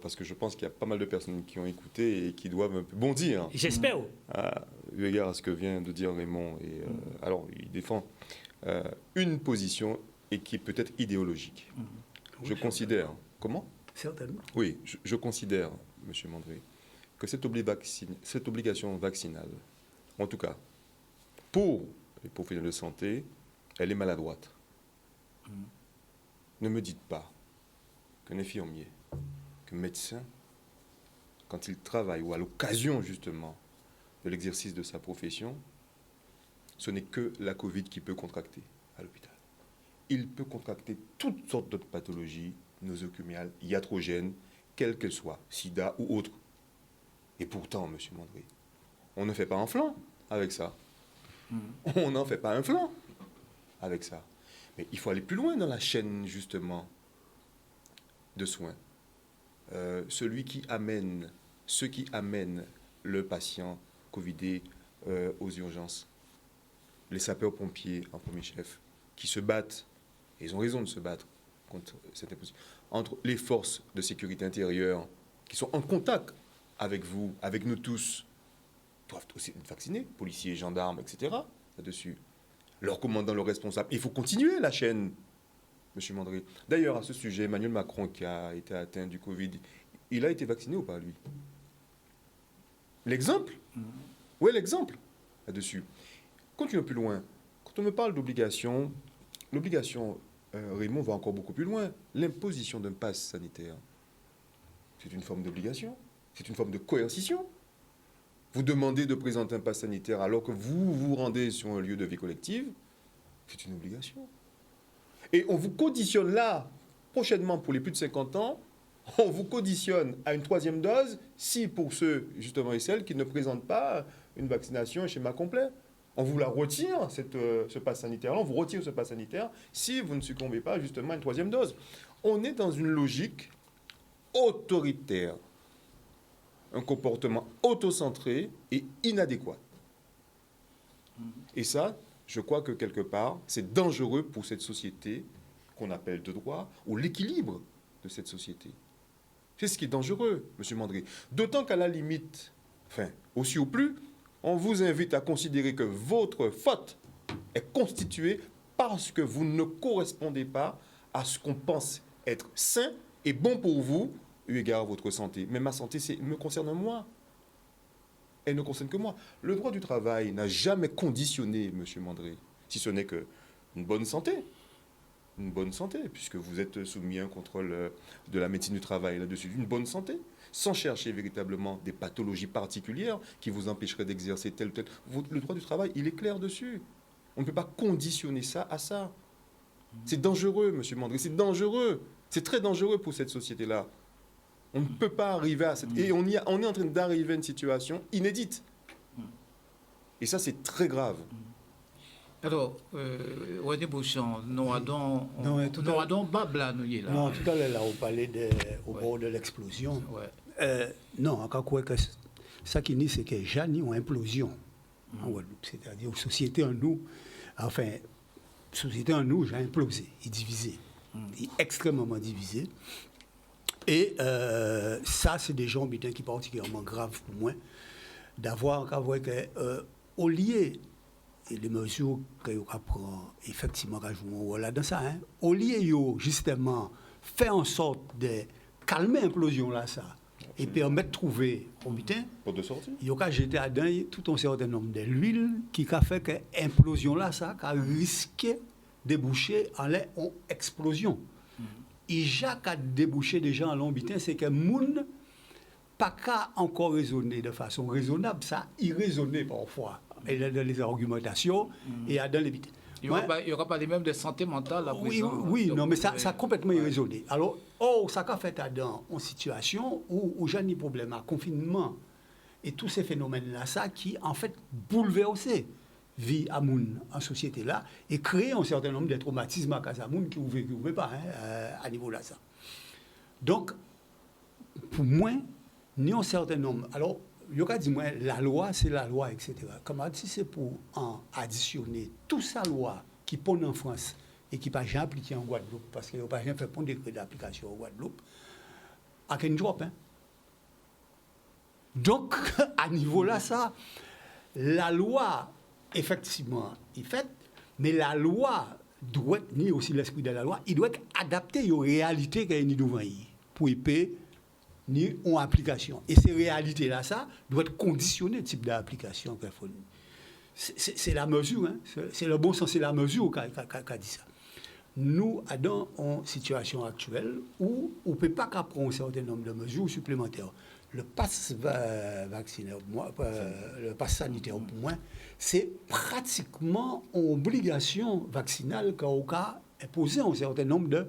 parce que je pense qu'il y a pas mal de personnes qui ont écouté et qui doivent un peu bondir. J'espère. Eu égard à ce que vient de dire Raymond. Alors, il défend une position et qui est peut-être idéologique. Je considère... Comment? Certainement. Oui, je considère, M. Mandré, que cette obligation vaccinale, en tout cas, pour les professionnels de santé, elle est maladroite. Ne me dites pas qu'un infirmier, qu'un médecin, quand il travaille ou à l'occasion justement de l'exercice de sa profession, ce n'est que la Covid qui peut contracter à l'hôpital. Il peut contracter toutes sortes d'autres pathologies nosocomiales, iatrogènes, quelles qu'elles soient, sida ou autres. Et pourtant, M. Mandré, on ne fait pas un flanc avec ça. On n'en fait pas un flanc avec ça. Mais il faut aller plus loin dans la chaîne, justement, de soins. Ceux qui amènent le patient covidé aux urgences, les sapeurs-pompiers en premier chef, qui se battent, et ils ont raison de se battre contre cette imposition, entre les forces de sécurité intérieure qui sont en contact avec vous, avec nous tous, doivent aussi être vaccinés, policiers, gendarmes, etc. là-dessus. Leur commandant, leur responsable. Il faut continuer la chaîne, M. Mandré. D'ailleurs, à ce sujet, Emmanuel Macron, qui a été atteint du Covid, il a été vacciné ou pas, lui? L'exemple? Où est l'exemple là-dessus? Continuons plus loin. Quand on me parle d'obligation, l'obligation, Raymond, va encore beaucoup plus loin. L'imposition d'un pass sanitaire, c'est une forme d'obligation, c'est une forme de coercition. Vous demandez de présenter un pass sanitaire alors que vous vous rendez sur un lieu de vie collective, c'est une obligation. Et on vous conditionne là, prochainement pour les plus de 50 ans, on vous conditionne à une 3e dose si pour ceux, justement, et celles qui ne présentent pas une vaccination, un schéma complet. On vous la retire, ce pass sanitaire-là, on vous retire ce pass sanitaire si vous ne succombez pas, justement, à une 3e dose. On est dans une logique autoritaire, un comportement autocentré et inadéquat. Et ça, je crois que quelque part, c'est dangereux pour cette société qu'on appelle de droit, ou l'équilibre de cette société. C'est ce qui est dangereux, M. Mandré. D'autant qu'à la limite, enfin, aussi ou plus, on vous invite à considérer que votre faute est constituée parce que vous ne correspondez pas à ce qu'on pense être sain et bon pour vous, eu égard à votre santé. Mais ma santé, me concerne moi. Elle ne concerne que moi. Le droit du travail n'a jamais conditionné, M. Mandré, si ce n'est qu'une bonne santé. Une bonne santé, puisque vous êtes soumis à un contrôle de la médecine du travail là-dessus, une bonne santé, sans chercher véritablement des pathologies particulières qui vous empêcheraient d'exercer tel ou tel. Le droit du travail, il est clair dessus. On ne peut pas conditionner ça à ça. C'est dangereux, M. Mandré, c'est dangereux. C'est très dangereux pour cette société-là. On ne peut pas arriver à cette... Et on est en train d'arriver à une situation inédite. Et ça, c'est très grave. Alors, René Beauchamp, nous avons Babla, nous y est là. Non, tout à l'heure, là, on parlait au bord de l'explosion. Ouais. Non, encore quoi que ça qui dit, c'est que Jeanne ont implosion en Guadeloupe. C'est-à-dire, la société en nous, enfin, société en nous, j'ai implosé, il est divisé. Il est extrêmement divisé. Et ça, c'est des gens qui sont particulièrement graves pour moi, d'avoir au lieu et les mesures qu'on prend, effectivement, qu'on joue là dans ça, hein, au lieu justement faire en sorte de calmer l'implosion là, ça, et permettre de trouver, Pour de sortie. il y a jeté à dedans tout un certain nombre de l'huile qui a fait que l'implosion là, ça, a risqué de déboucher en explosion. Et Jacques a débouché déjà en l'ombitin, c'est que moun pas qu'à encore raisonner de façon raisonnable, ça irraisonné parfois. Et dans les argumentations et dans les bits. Il n'y aura pas les mêmes de santé mentale à présent. Oui, non, mais ça a complètement irraisonné. Alors, ça a fait dans une situation où j'ai des problèmes à confinement et tous ces phénomènes-là, ça qui en fait bouleversé vie à moun en société là et créer un certain nombre de traumatismes à Casamoun qui ne pouvait pas à niveau là ça. Donc, pour moi, il y a un certain nombre. Alors, il y a dit moi la loi c'est la loi, etc. Comment si c'est pour additionner toute sa loi qui pond en France et qui n'a jamais appliqué en Guadeloupe parce qu'il n'a pas jamais fait pour décret d'application en Guadeloupe, à quel drop, hein? Donc, à niveau là ça, la loi effectivement, est faite, mais la loi doit être, ni aussi l'esprit de la loi, il doit être adapté aux réalités qu'il y a devant lui, pour y payer, ni en application. Et ces réalités-là, ça, doit être conditionné le type d'application qu'il faut. C'est la mesure, hein? C'est le bon sens, c'est la mesure qu'a dit ça. Nous, dans une situation actuelle où on ne peut pas prendre un certain nombre de mesures supplémentaires. Le pass vaccinaire, le pass sanitaire pour moi, c'est pratiquement une obligation vaccinale qu'on a imposé à un certain nombre de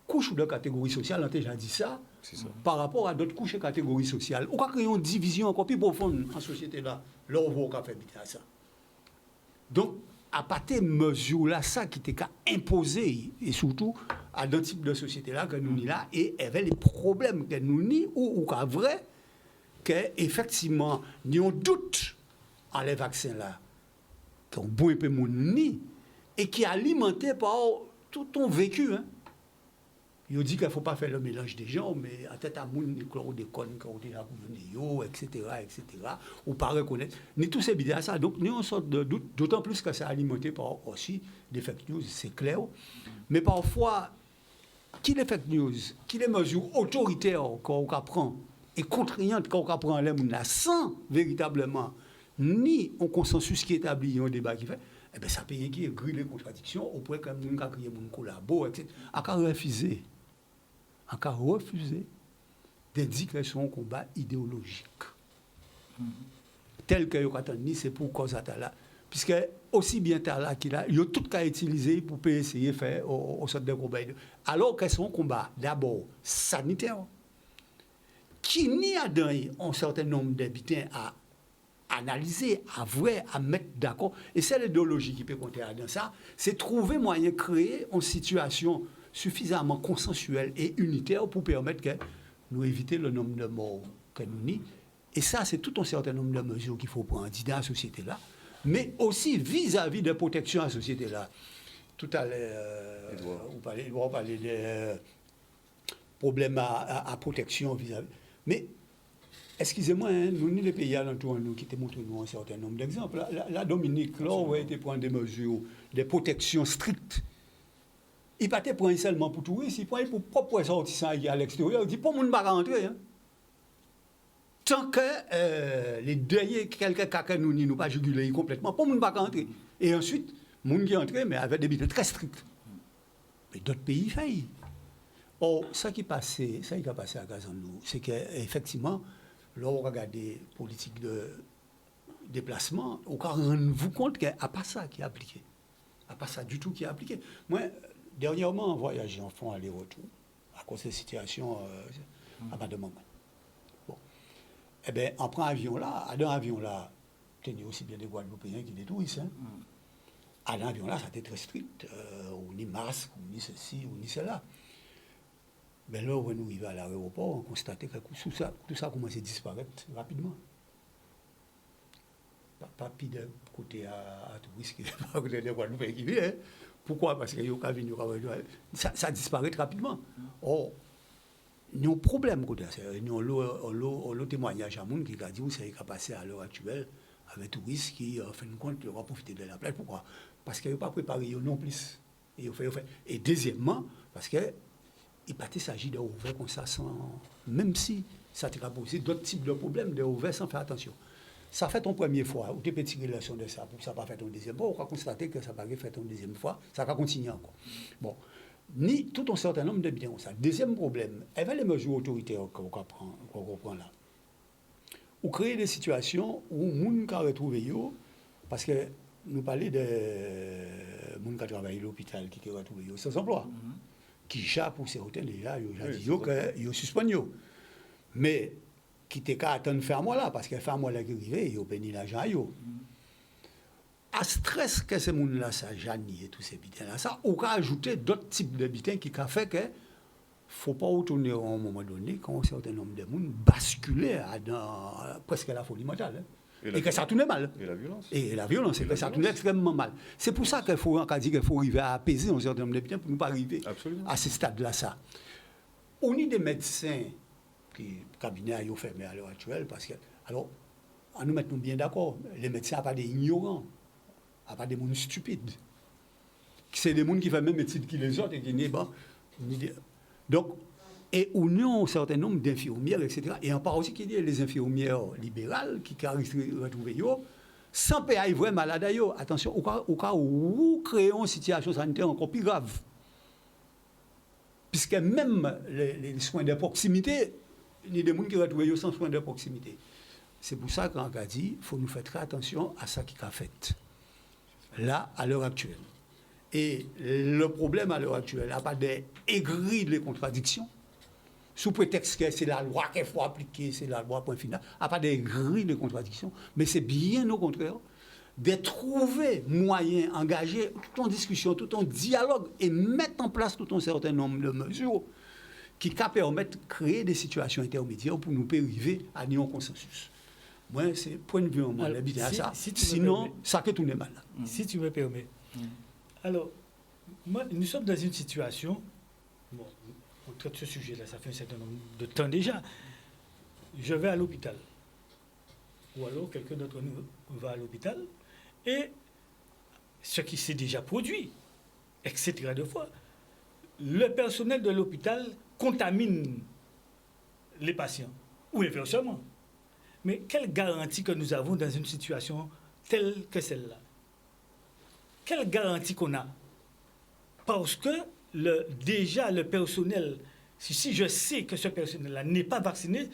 couches ou de catégories sociales. On a déjà dit ça, par rapport à d'autres couches et catégories sociales. On a créé une division encore plus profonde en société là, là on va faire à ça. Donc, à partir de mesures-là, ça qui était imposé, et surtout à d'autres types de sociétés-là que nous n'y là, et avec les problèmes que nous n'y, ou qu'à vrai, qu'effectivement, nous avons doute en les vaccins-là, qui ont beau un peu mon nid, et qui est alimenté par tout ton vécu. Hein. Il dit qu'il ne faut pas faire le mélange des gens, mais en tête à moun, il y a des connes qui ont été là pour venir, etc., etc. Ou pas reconnaître. Ni tous ces bidons, ça. Donc, nous, on sort de doute, d'autant plus que ça alimenté par aussi des fake news, c'est clair. Mais parfois, qui les fake news, qui les mesures autoritaires qu'on prend et contraignantes qu'on prend les moun là, sans véritablement ni un consensus qui établit un débat qui fait, eh bien, ça peut qui grille les contradictions au point que moun ka crier moun collabo, etc. A refusé d'indiquer que son combat idéologique. Tel que vous attendez, c'est pour cause à là. Puisque aussi bien là qu'il a, il a tout qu'à utiliser pour essayer de faire au centre de combat. Alors que son combat, d'abord, sanitaire, qui n'y a donné un certain nombre d'habitants à analyser, à voir, à mettre d'accord. Et c'est l'idéologie qui peut compter dans ça. C'est trouver moyen de créer une situation suffisamment consensuelle et unitaire pour permettre que nous éviter le nombre de morts que nous n'y. Et ça, c'est tout un certain nombre de mesures qu'il faut prendre dans la société-là, mais aussi vis-à-vis de protection à la société-là. Tout à l'heure, on parlait des problèmes à protection vis-à-vis. Mais, excusez-moi, hein, nous, les pays alentours, nous, qui te montrent nous un certain nombre d'exemples. La Dominique, là, on va prendre des mesures de protection strictes. Il ne pas te prendre seulement pour touristes, il prend pour propres ressortissants à l'extérieur. Il dit, pour ne pas rentrer. Hein. Tant que les derniers, quelqu'un qui nous pas juguler complètement, pour ne pas rentrer. Et ensuite, les gens qui entrent, mais avec des billets très stricts. Mais d'autres pays faillent. Or, ça qui a passé à Gazan-nous, c'est qu'effectivement, lorsqu'on regarde les politiques de déplacement, on peut rendre compte qu'il n'y a pas ça qui est appliqué. Il n'y a pas ça du tout qui est appliqué. Moi, dernièrement, en voyage, en font aller-retour, à cause de la situation à ma demande. Bon. Eh bien, en prenant avion là, dans l'avion là, tenez aussi bien des Guadeloupéens qui des touristes. Hein. À l'avion là, ça était très strict. On ni masque, on ni ceci, on ni cela. Mais là, quand nous arrivons à l'aéroport, on constatait que tout ça commençait à disparaître rapidement. Pas pire de côté à touristes qui ne côté des Guadeloupéens qui viennent. Pourquoi? Parce que ça disparaît rapidement. Or, nous avons un problème côté ça. Nous avons le témoignage à monde qui a dit où c'est qui a passé à l'heure actuelle avec des touristes qui, en fin de compte, ont profité de la plage. Pourquoi? Parce qu'ils n'ont pas préparé non plus. Et deuxièmement, parce que il ne s'agit de ouvrir comme ça sans, même si ça te posé d'autres types de problèmes, de ouvrir sans faire attention. Ça fait ton première fois, ou tu peux tirer la leçon de ça, pour que ça ne pas fait ton deuxième fois, ou on constater que ça n'a pas fait ton deuxième fois, ça va continuer encore. Bon, ni tout un certain nombre de biens. Ça. Deuxième problème, avec les mesures autoritaires qu'on prend là, ou créer des situations où les gens qui retrouvé, parce que nous parlons de gens qui travaillent à l'hôpital, qui ont retrouvé sans emploi. Qui chaque pour ces hôtels déjà, ils ont dit qu'ils suspendent. Mais qui était qu'à attendre faire moi là, parce que faire moi là qui arrive, ils ont payé l'argent. À stress que ces gens là, ça janie et tous ces bitins là, ça, on peut ajouter d'autres types de bitins qui ont fait que faut pas retourner à un moment donné quand un certain nombre de gens basculer dans presque la folie mentale. Hein. Et que ça tourne mal. Et la violence. Et la violence, c'est que ça tourne extrêmement mal. C'est pour ça qu'il faut arriver à apaiser un certain nombre de biens pour ne pas arriver à ce stade-là. Ça. On a des médecins qui, le cabinet a fermé à l'heure actuelle, parce que, alors, on nous mettons bien d'accord, les médecins ne sont pas des ignorants, ne sont pas des gens stupides. C'est des gens qui font même médecine que les autres et qui n'est pas. Donc, et on a un certain nombre d'infirmières, etc. Et on parle aussi qu'il y a les infirmières libérales qui retrouvent sans payer vraiment malade. Attention, au cas où créons une situation sanitaire encore plus grave. Puisque même les soins de proximité, il y a des gens qui retrouvent sans soins de proximité. C'est pour ça qu'on a dit qu'il faut nous faire très attention à ça qui a fait. Là, à l'heure actuelle. Et le problème à l'heure actuelle, il n'y a pas d'aigrir les contradictions. Sous prétexte que c'est la loi qu'il faut appliquer, c'est la loi point final, à pas des grilles de contradiction, mais c'est bien au contraire de trouver moyen, engager tout en discussion, tout en dialogue et mettre en place tout un certain nombre de mesures qui permettent de créer des situations intermédiaires pour nous arriver à un consensus. Moi, c'est point de vue en moi, l'habitude à ça. Sinon, ça peut tourner mal. Si tu me permets. Alors, moi, nous sommes dans une situation, bon, on traite ce sujet-là, ça fait un certain nombre de temps déjà. Je vais à l'hôpital, ou alors quelqu'un d'entre nous va à l'hôpital, et ce qui s'est déjà produit, etc. de fois, le personnel de l'hôpital contamine les patients, ou inversement. Mais quelle garantie que nous avons dans une situation telle que celle-là? Quelle garantie qu'on a? Parce que déjà le personnel, si je sais que ce personnel-là n'est pas vacciné,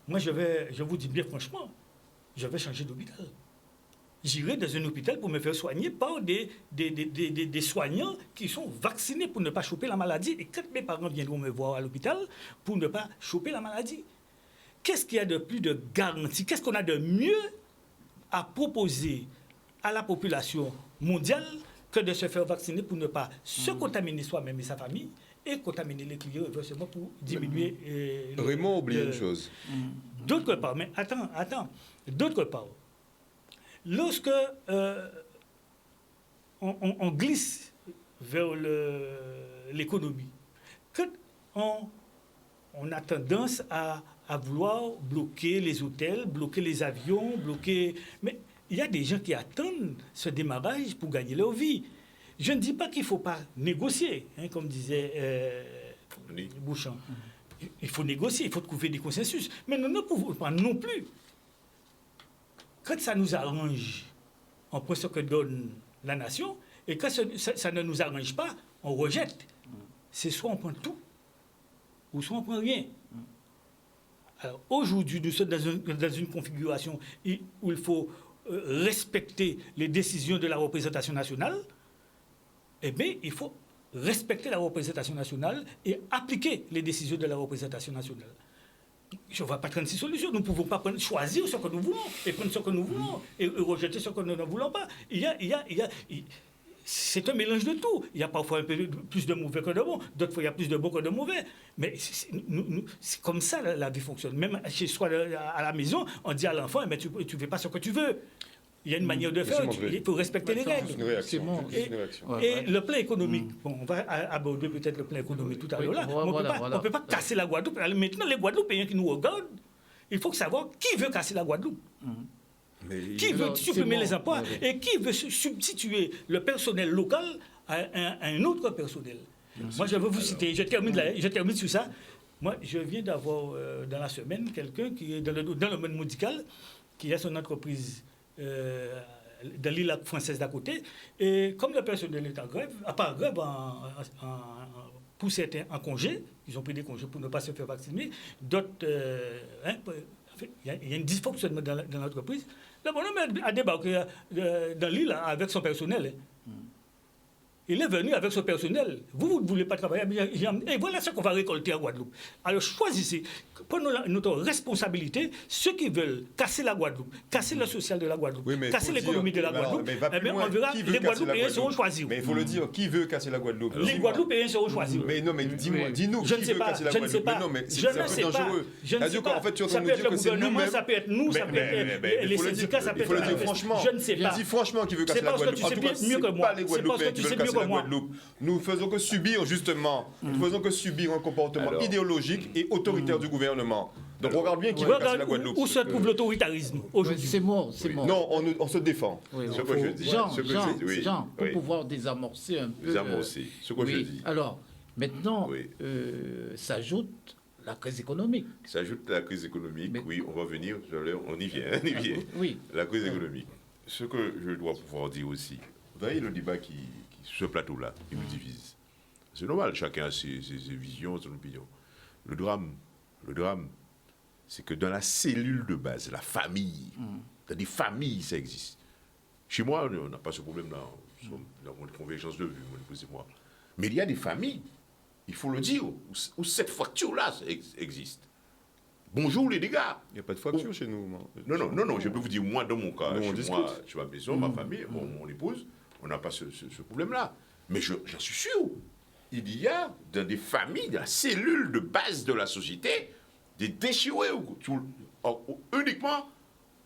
moi je vous dis bien franchement, je vais changer d'hôpital. J'irai dans un hôpital pour me faire soigner par des soignants qui sont vaccinés pour ne pas choper la maladie. Et quand mes parents viendront me voir à l'hôpital, pour ne pas choper la maladie. Qu'est-ce qu'il y a de plus de garantie? Qu'est-ce qu'on a de mieux à proposer à la population mondiale que de se faire vacciner pour ne pas se contaminer soi-même et sa famille et contaminer les clients éventuellement pour diminuer... Raymond oublie une chose. D'autre part, mais attends. D'autre part, lorsque on glisse vers l'économie, quand on a tendance à vouloir bloquer les hôtels, bloquer les avions, bloquer... Mais il y a des gens qui attendent ce démarrage pour gagner leur vie. Je ne dis pas qu'il ne faut pas négocier, hein, comme disait Bouchon. Il faut négocier, il faut trouver des consensus. Mais nous ne pouvons pas non plus. Quand ça nous arrange, on prend ce que donne la nation, et quand ça ne nous arrange pas, on rejette. C'est soit on prend tout, ou soit on prend rien. Alors aujourd'hui, nous sommes dans une configuration où il faut respecter les décisions de la représentation nationale. Eh bien, il faut respecter la représentation nationale et appliquer les décisions de la représentation nationale. Je ne vois pas 36 solutions. Nous ne pouvons pas choisir ce que nous voulons et prendre ce que nous voulons et rejeter ce que nous ne voulons pas. C'est un mélange de tout. Il y a parfois un peu plus de mauvais que de bons. D'autres fois, il y a plus de bons que de mauvais. Mais c'est comme ça la vie fonctionne. Même chez soi, à la maison, on dit à l'enfant, mais tu ne fais pas ce que tu veux. Il y a une manière de faire, il faut respecter les règles. Et le plan économique, bon, on va aborder peut-être le plan économique tout à l'heure là, on ne peut pas casser la Guadeloupe. Alors maintenant, les Guadeloupéens qui nous regardent, il faut savoir qui veut casser la Guadeloupe. Qui veut supprimer les emplois et qui veut substituer le personnel local à un autre personnel. Moi, je veux vous citer, je termine sur ça. Moi, je viens d'avoir dans la semaine quelqu'un qui est dans le domaine médical, qui a son entreprise dans l'île française d'à côté. Et comme le personnel est en grève, à part grève, pour certains en congé, ils ont pris des congés pour ne pas se faire vacciner, d'autres... il y a un dysfonctionnement dans l'entreprise. Le bonhomme a débarqué dans l'île avec son personnel. Il est venu avec son personnel. Vous ne voulez pas travailler. Et voilà ce qu'on va récolter en Guadeloupe. Alors choisissez, prenons notre responsabilité. Ceux qui veulent casser la Guadeloupe, casser le social de la Guadeloupe, casser l'économie de la Guadeloupe, on verra, les Guadeloupéens seront choisis. Mais il faut le dire, qui veut casser la Guadeloupe? Les Guadeloupéens seront choisis. Mais non, mais dis-nous, qui veut casser la Guadeloupe? Mais non, mais c'est un peu dangereux. C'est-à-dire qu'en fait, tu es en train de nous dire que c'est nous-mêmes. Ça peut être nous, ça peut être les syndicats, ça peut être... Il faut le dire franchement. Je ne sais pas. Dis franchement qui veut casser la Guadeloupe. En tout cas, c'est pas les Guadeloupéens qui veulent casser la Guadeloupe. Nous faisons que subir, justement, nous faisons que subir un comportement idéologique et autoritaire du gouvernement. Donc regarde bien qui veut casser la Guadeloupe. Où se trouve l'autoritarisme aujourd'hui? C'est mort. Non, on se défend. Ce que je dis. Jean, pour pouvoir désamorcer un peu... Désamorcer, ce que je dis. Alors, maintenant, s'ajoute la crise économique. S'ajoute la crise économique, oui, on va venir, on y vient. Oui. La crise économique. Ce que je dois pouvoir dire aussi, vous voyez le débat qui ce plateau-là, qui nous divise. C'est normal, chacun a ses visions, son opinion. Le drame, c'est que dans la cellule de base, la famille, dans des familles, ça existe. Chez moi, on n'a pas ce problème-là. Nous avons une convergence de vue, mon épouse et moi. Mais il y a des familles, il faut le dire, où cette fracture-là existe. Bonjour les dégâts. Il n'y a pas de fracture chez nous. Non, je peux vous dire, moi, dans mon cas, chez ma maison, ma famille, mon épouse, on n'a pas ce problème-là. Mais j'en suis sûr. Il y a dans des familles, dans la cellule de base de la société, des déchirés uniquement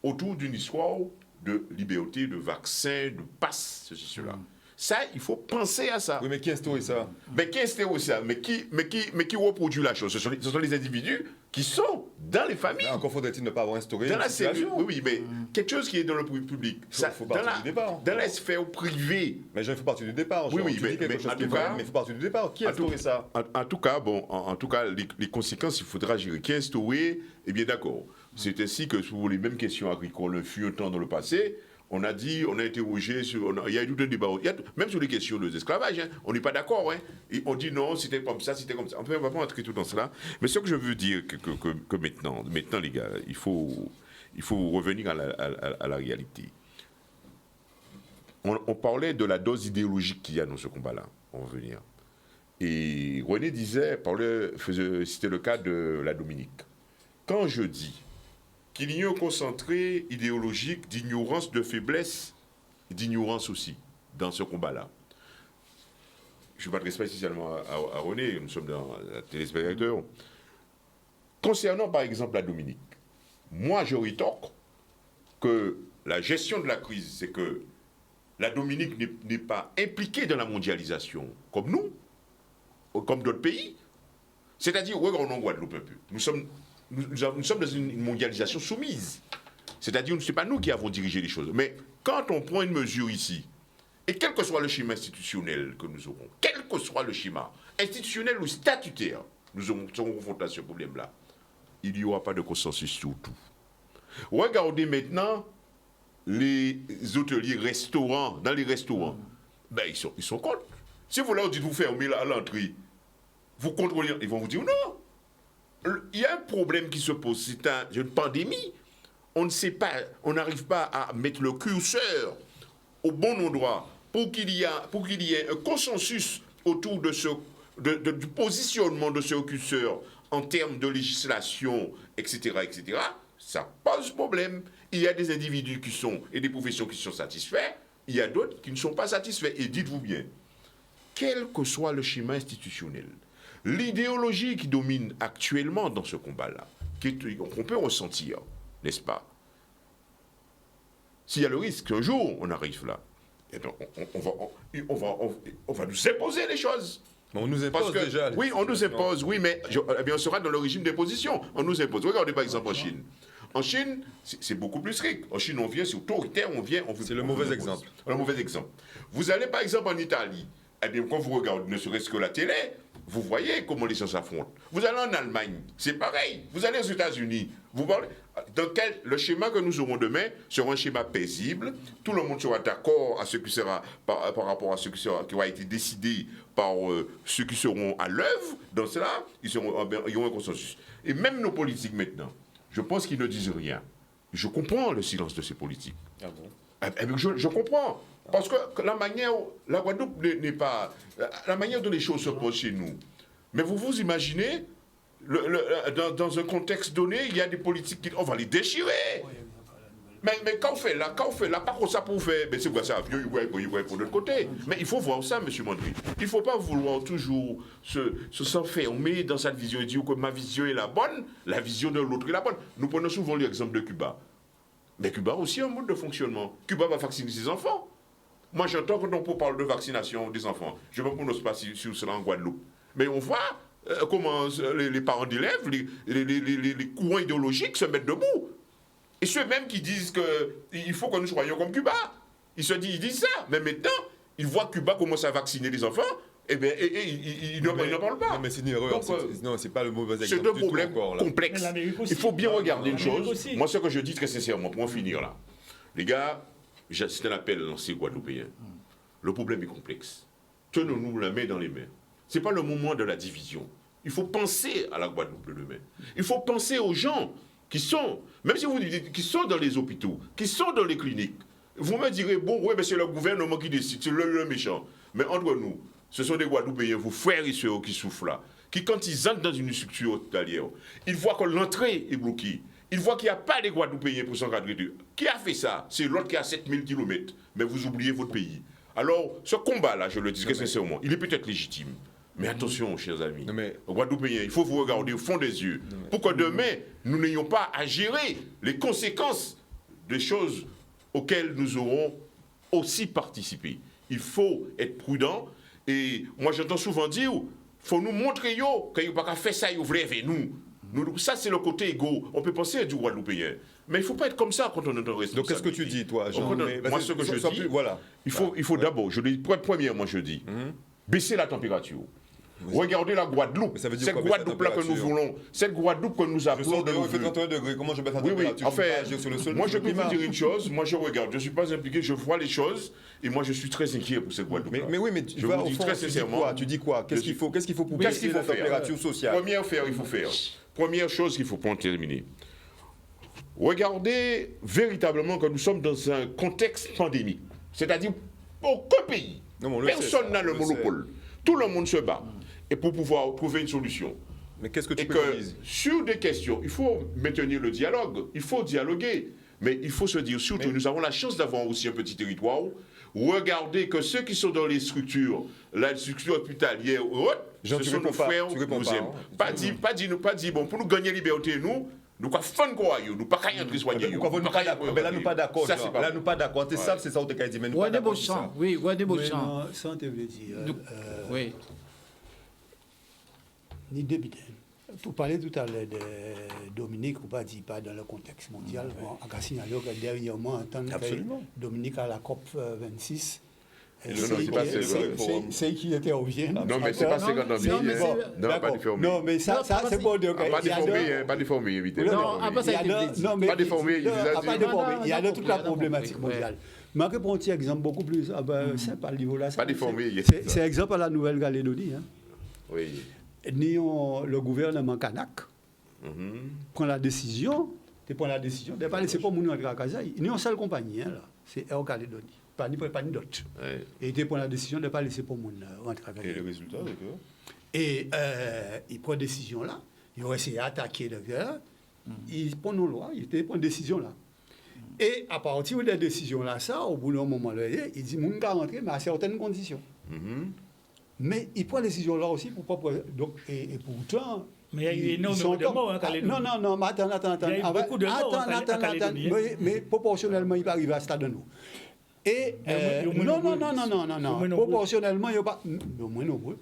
autour d'une histoire de liberté, de vaccin, de passe, ceci, cela. Ça, il faut penser à ça. Oui, mais qui a instauré ça? Mais qui instaure ça? Mais qui reproduit la chose? Ce sont les individus qui sont dans les familles. Là, encore faudrait-il ne pas avoir instauré Dans une la cellule, situation. oui, mais quelque chose qui est dans le public. Il faut partir du départ. Dans la sphère privée. Mais il faut partir du départ. Oui, genre, oui, tu mais- dis quelque mais chose en qui est tout vrai, cas- mais il faut partir du départ. Qui a En tout- instauré ça? En tout cas, les conséquences, il faudra gérer. Qui est instauré? Eh bien, d'accord. C'est ainsi que sur les mêmes questions agricoles, fut un temps dans le passé, on a interrogé, il y a eu tout un débat, même sur les questions de l'esclavage, hein, on n'est pas d'accord. Hein. Et on dit non, c'était comme ça, c'était comme ça. On ne va pas entrer tout dans cela. Mais ce que je veux dire, que maintenant, les gars, il faut revenir à la réalité. On parlait de la dose idéologique qu'il y a dans ce combat-là. On va revenir. Et René c'était le cas de la Dominique. Quand je dis qu'il y a un concentré idéologique d'ignorance, de faiblesse, d'ignorance aussi, dans ce combat-là. Je ne m'adresse pas spécialement à René, nous sommes dans la téléspectateur. Concernant par exemple la Dominique, moi je rétorque que la gestion de la crise, c'est que la Dominique n'est pas impliquée dans la mondialisation, comme nous, comme d'autres pays. C'est-à-dire, regardons Guadeloupe un peu. Nous sommes dans une mondialisation soumise. C'est-à-dire, ce n'est pas nous qui avons dirigé les choses. Mais quand on prend une mesure ici, et quel que soit le schéma institutionnel que nous aurons, quel que soit le schéma, institutionnel ou statutaire, nous serons confrontés à ce problème-là, il n'y aura pas de consensus sur tout. Regardez maintenant les hôteliers restaurants, dans les restaurants, ben ils sont contre. Si vous leur dites vous fermez à l'entrée, vous contrôlez, ils vont vous dire non. Il y a un problème qui se pose, c'est une pandémie. On ne sait pas, on n'arrive pas à mettre le curseur au bon endroit pour qu'il y ait un consensus autour du positionnement de ce curseur en termes de législation, etc., etc. Ça pose problème. Il y a des individus et des professions qui sont satisfaits, il y a d'autres qui ne sont pas satisfaits. Et dites-vous bien, quel que soit le schéma institutionnel, l'idéologie qui domine actuellement dans ce combat-là, qu'on peut ressentir, n'est-ce pas? S'il y a le risque qu'un jour on arrive là, et donc on va nous imposer les choses. On nous impose déjà. Oui, on nous impose, oui, mais on sera dans le régime d'imposition. On nous impose. Regardez par exemple en Chine. En Chine, c'est beaucoup plus strict. En Chine, on vient, c'est autoritaire, C'est le mauvais exemple. Le mauvais exemple. Vous allez par exemple en Italie, eh bien, quand vous regardez ne serait-ce que la télé, vous voyez comment les gens s'affrontent. Vous allez en Allemagne, c'est pareil. Vous allez aux États-Unis, vous parlez. Le schéma que nous aurons demain sera un schéma paisible. Tout le monde sera d'accord à ce qui sera par rapport à ce qui aura été décidé par ceux qui seront à l'œuvre. Dans cela, ils auront un consensus. Et même nos politiques maintenant, je pense qu'ils ne disent rien. Je comprends le silence de ces politiques. Ah bon? Eh bien, je comprends. Parce que la Guadeloupe n'est pas... La manière dont les choses se posent chez nous. Mais vous imaginez, dans un contexte donné, il y a des politiques on va les déchirer. Mais quand on fait là, pas comme ça pour faire... Mais c'est quoi ça? Vieux, pour l'autre côté. Mais il faut voir ça, M. Mandry. Il ne faut pas vouloir toujours s'enfermer dans cette vision et dire que ma vision est la bonne, la vision de l'autre est la bonne. Nous prenons souvent l'exemple de Cuba. Mais Cuba a aussi un mode de fonctionnement. Cuba va vacciner ses enfants. Moi, j'entends que l'on parle de vaccination des enfants. Je ne me prononce pas sur cela en Guadeloupe. Mais on voit comment les parents d'élèves, les courants idéologiques se mettent debout. Et ceux mêmes qui disent qu'il faut que nous soyons comme Cuba. Ils disent ça. Mais maintenant, ils voient Cuba commencer à vacciner les enfants. Eh bien, ils n'en parlent pas. Non, mais c'est une erreur. Non, c'est pas le mauvais exemple. C'est un problème complexe. Il faut bien regarder une chose. Aussi. Moi, ce que je dis très sincèrement, pour en finir là, les gars, c'est un appel lancé Guadeloupéens. Le problème est complexe. Tenons-nous la main dans les mains. Ce n'est pas le moment de la division. Il faut penser à la Guadeloupe de demain. Il faut penser aux gens qui sont, même si vous dites, qui sont dans les hôpitaux, qui sont dans les cliniques. Vous me direz, bon, oui, mais c'est le gouvernement qui décide, c'est le méchant. Mais entre nous, ce sont des Guadeloupéens, vos frères et sœurs qui souffrent là, qui quand ils entrent dans une structure hospitalière, ils voient que l'entrée est bloquée. Ils voient qu'il n'y a pas de Guadeloupéens pour s'encadrer d'eux. Qui a fait ça? C'est l'autre qui a 7000 km. Mais vous oubliez votre pays. Alors, ce combat-là, je le dis très sincèrement, il est peut-être légitime. Mais attention, chers amis, Guadeloupéens, il faut vous regarder au fond des yeux pour que demain, nous n'ayons pas à gérer les conséquences des choses auxquelles nous aurons aussi participé. il faut être prudent. Et moi, j'entends souvent dire, il faut nous montrer que vous ne pas faire ça, vous voulez avec nous. Ça, c'est le côté égo. On peut penser à du Guadeloupéen. Mais il ne faut pas être comme ça quand on est en responsabilité. Donc, qu'est-ce que tu dis, toi, Jean? Moi, ce que je dis, voilà. il faut d'abord, premièrement, je dis, baisser la température. Regardez la Guadeloupe. Ça veut dire cette quoi, Guadeloupe-là que nous voulons, cette Guadeloupe que nous appelons de nos il fait voeux. 31 degrés, comment je baisse la Oui, température? en fait, sur le sol, moi je peux vous dire une chose, moi je regarde, je ne suis pas impliqué, je vois les choses, et moi je suis très inquiet pour cette Guadeloupe. Mais oui, mais je vous dis très sincèrement. Tu dis quoi? Qu'est-ce qu'il faut pour baisser la température sociale? Première chose qu'il faut pour en terminer. Regardez véritablement que nous sommes dans un contexte pandémique. C'est-à-dire, aucun pays, personne n'a le monopole. Tout le monde se bat. Et pour pouvoir trouver une solution. Mais qu'est-ce que tu et préconises? Sur des questions, il faut maintenir le dialogue, il faut dialoguer. Mais il faut se dire surtout, nous avons la chance d'avoir aussi un petit territoire. Regardez que ceux qui sont dans les structures, la structure hospitalière ou autres, ce sont nos frères, nous aiment. Pas dire, bon, pour nous gagner liberté, nous pas faire quoi, nous pas qu'à soigner. Là, nous pas d'accord. Là, nous pas d'accord. C'est ça, on te dit. Mais nous pas d'accord. Oui, Wadé Beauchamp. Ça, on te veut dire. Oui. Ni débuté. Pour parler tout à l'heure de Dominique, on ne dit pas dans le contexte mondial. On a signalé que dernièrement, en tant que Dominique à la COP 26, c'est qui intervient. Non, mais c'est pas 50 ans. Non, pas déformé. Non, mais ça c'est bon. Pas déformé, évitez. Non, pas déformé. Il y a toute la problématique mondiale. Mais je prends un petit exemple beaucoup plus simple à niveau là. Pas déformé. C'est exemple à la Nouvelle-Calédonie. Oui. Le gouvernement Kanak prend la décision de ne pas laisser pour nous rentrer à Kazaï. Nous, une seule compagnie, là, c'est Air Calédonie, pas ni d'autres. Et il prend la décision de ne pas laisser pour nous rentrer à Kazaï. Et le résultat, d'accord. Et il prend une décision là, il va essayer d'attaquer le gars, il prend nos lois, il prend une décision là. Et à partir de la décision là, ça, au bout d'un moment, il dit, nous allons rentrer, mais à certaines conditions. Mais il prend la décision là aussi pour pas. Donc, et pourtant. Mais il y a énormément de morts en Calédonie. Non, mais attends. Il y a beaucoup de morts en Calédonie. Mais proportionnellement, il va arriver à ce stade de nous. Et. Non. Proportionnellement, il n'y a pas.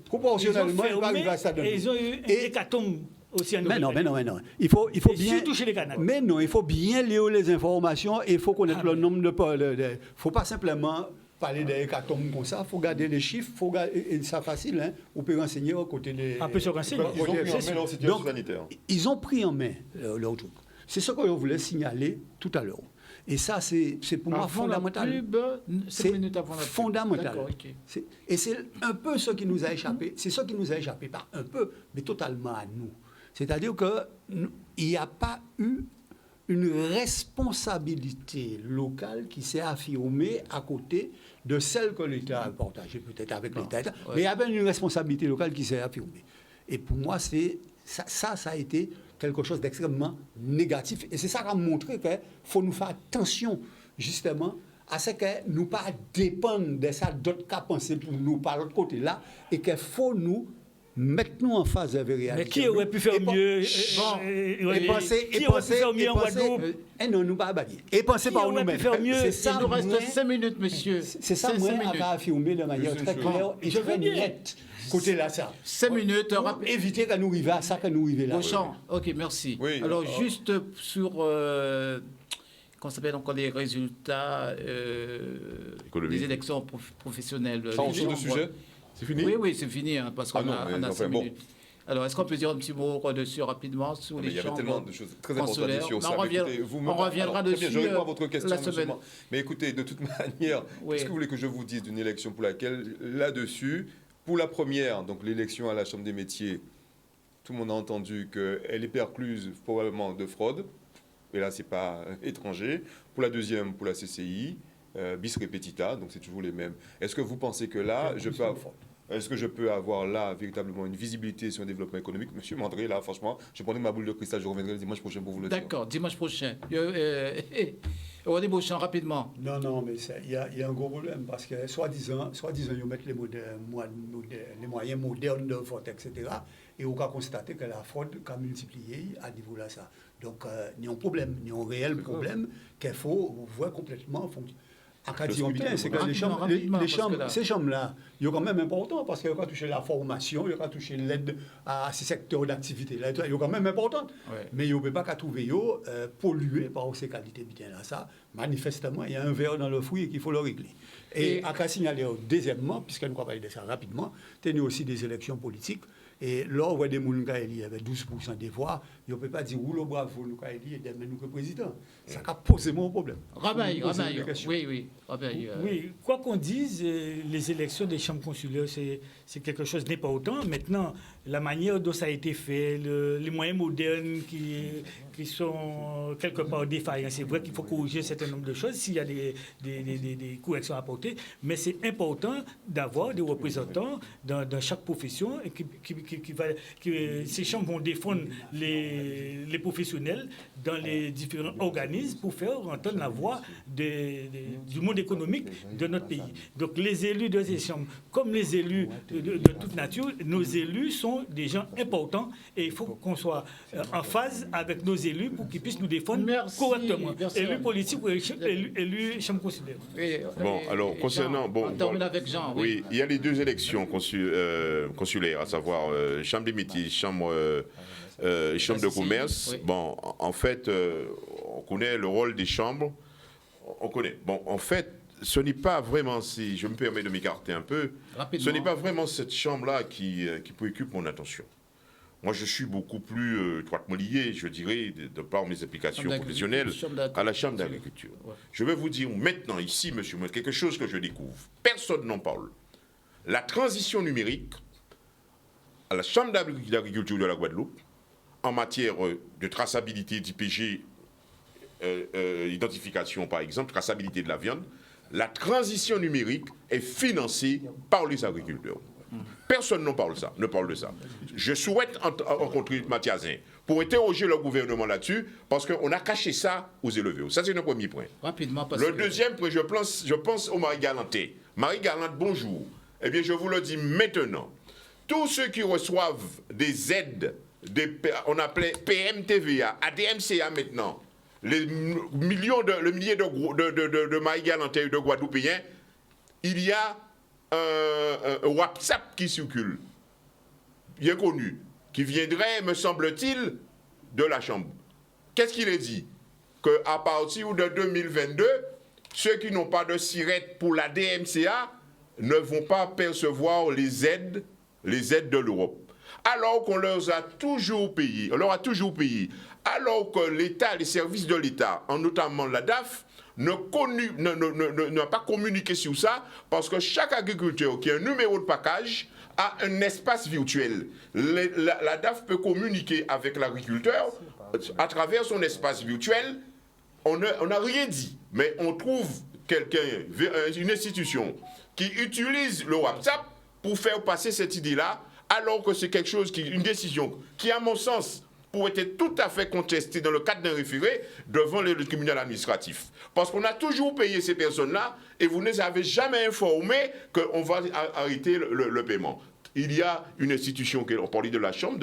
Proportionnellement, il va arriver à ce stade de nous. Et ils ont eu un hécatombe aussi en Nouvelle-Calédonie. Mais non. Il faut bien. Surtout chez les Kanaks. Mais non, il faut bien lire les informations et il faut connaître le nombre de. Il ne faut pas simplement parler des hécatombes comme ça, il faut garder les chiffres, et ça facile, hein, on peut renseigner au côté des... Un peu se renseigner. Ils ont pris en main leur situation sanitaire. Ils ont pris en main leur truc. C'est ce qu'on voulait signaler tout à l'heure. Et ça, c'est pour moi fondamental. C'est fondamental. Et c'est un peu ce qui nous a échappé. C'est ce qui nous a échappé, pas un peu, mais totalement à nous. C'est-à-dire qu'il n'y a pas eu une responsabilité locale qui s'est affirmée à côté de celle que l'État a partagée peut-être avec l'État. Mais il y avait une responsabilité locale qui s'est affirmée. Et pour moi, ça a été quelque chose d'extrêmement négatif. Et c'est ça qui a montré qu'il faut nous faire attention, justement, à ce que nous ne pas dépendre de ça, d'autres cas pensés pour nous par l'autre côté là, et qu'il faut nous mettre nous en phase de réalité. Mais qui aurait pu faire mieux et penser mieux en Guadeloupe? Non, nous pas balayer. Et penser par nous-mêmes. C'est ça. Il nous reste 5 minutes, monsieur. C'est ça, moi, à affirmer de manière très claire et très nette. Côté là, ça. 5 minutes. Éviter que nous arrivions à ça, que nous arrivions là. Beauchamp, ok, merci. Oui, alors, juste sur... qu'on s'appelle encore les résultats des élections professionnelles. Ça, on change de sujet? C'est fini? Oui, c'est fini, hein, parce qu'on a 5 minutes. Alors, est-ce qu'on peut dire un petit mot dessus rapidement sur les Il y avait tellement de choses très importantes ici au on reviendra dessus je réponds à votre question, la semaine. Mais écoutez, de toute manière, qu'est-ce que vous voulez que je vous dise d'une élection pour laquelle, là-dessus, pour la première, donc l'élection à la Chambre des métiers, tout le monde a entendu qu'elle est percluse probablement de fraude. Et là, ce n'est pas étranger. Pour la deuxième, pour la CCI, bis repetita, donc c'est toujours les mêmes. Est-ce que vous pensez que là, est-ce que je peux avoir là véritablement une visibilité sur un développement économique? Monsieur Mandré, là, franchement, je prendrai ma boule de cristal, je reviendrai le dimanche prochain pour vous le dire. D'accord, dimanche prochain. Wadé Beauchamp, rapidement. Non, mais il y a un gros problème parce que soi-disant, ils mettent les moyens modernes de vote, etc. Et on a constaté que la fraude a multiplié à niveau là ça. Donc, il y a un problème, il y a un réel problème qu'il faut voir complètement À Catillon bien, c'est que ces chambres-là, ils sont quand même importants parce qu'ils ont touché la formation, ils ont touché l'aide à ces secteurs d'activité. Ils sont quand même importants. Ouais. Mais ils ne peuvent pas trouver pollués par ces qualités bien-là. Ça, manifestement, il y a un verre dans le fruit qu'il faut le régler. Et à signaler, deuxièmement, puisqu'on va parler de ça rapidement, il y a aussi des élections politiques. Et là, on voit des gens qui ont avec 12% des voix. On ne peut pas dire où le bravo nous avons élu et nous que président. Ça a posé mon problème. Rabaille, oui. Oui, quoi qu'on dise, les élections des chambres consulaires, c'est quelque chose d'important. Maintenant, la manière dont ça a été fait, les moyens modernes qui sont quelque part défaillants, c'est vrai qu'il faut corriger un certain nombre de choses s'il y a des corrections à apporter, mais c'est important d'avoir des représentants dans chaque profession et ces chambres vont défendre les professionnels dans les différents organismes pour faire entendre la voix du monde économique de notre pays. Donc les élus de ces chambres, comme les élus de toute nature, nos élus sont des gens importants et il faut qu'on soit en phase avec nos élus pour qu'ils puissent nous défendre correctement. Élus politiques ou élus chambres consulaires. Bon, alors concernant... On termine avec Jean. Oui, il y a les deux élections consulaires, à savoir chambre des métiers, chambre de commerce. Oui. Bon, en fait, on connaît le rôle des chambres. On connaît. Bon, en fait, ce n'est pas vraiment, si je me permets de m'écarter un peu, rapidement, ce n'est pas vraiment cette chambre-là qui préoccupe mon attention. Moi, je suis beaucoup plus étroitement lié, je dirais, de par mes applications professionnelles, à la Chambre d'agriculture. Ouais. Je vais vous dire maintenant, ici, monsieur, quelque chose que je découvre. Personne n'en parle. La transition numérique à la Chambre d'agriculture de la Guadeloupe, en matière de traçabilité d'IPG, identification par exemple, traçabilité de la viande, la transition numérique est financée par les agriculteurs. Personne ne parle de ça. Je souhaite rencontrer Mathiasin pour interroger le gouvernement là-dessus, parce qu'on a caché ça aux éleveurs. Ça, c'est le premier point. Rapidement, le deuxième point, je pense au Marie Galanté. Marie Galante, bonjour. Eh bien, je vous le dis maintenant. Tous ceux qui reçoivent des aides, on appelait PMTVA, ADMCA maintenant, le millier de Marie Galanté et de Guadeloupéens, il y a un WhatsApp qui circule, bien connu, qui viendrait, me semble-t-il, de la Chambre. Qu'est-ce qu'il est dit? Qu'à partir de 2022, ceux qui n'ont pas de SIRET pour la DMCA ne vont pas percevoir les aides de l'Europe. Alors qu'on leur a toujours payé, alors que l'État, les services de l'État, notamment la DAF, n'a pas communiqué sur ça, parce que chaque agriculteur qui a un numéro de package a un espace virtuel. La DAF peut communiquer avec l'agriculteur à travers son espace virtuel. On n'a rien dit, mais on trouve une institution qui utilise le WhatsApp pour faire passer cette idée-là, alors que c'est quelque chose une décision qui, à mon sens, pourrait être tout à fait contestée dans le cadre d'un référé devant le tribunal administratif. Parce qu'on a toujours payé ces personnes-là et vous ne les avez jamais informés qu'on va arrêter le paiement. Il y a une institution, on parlait de la chambre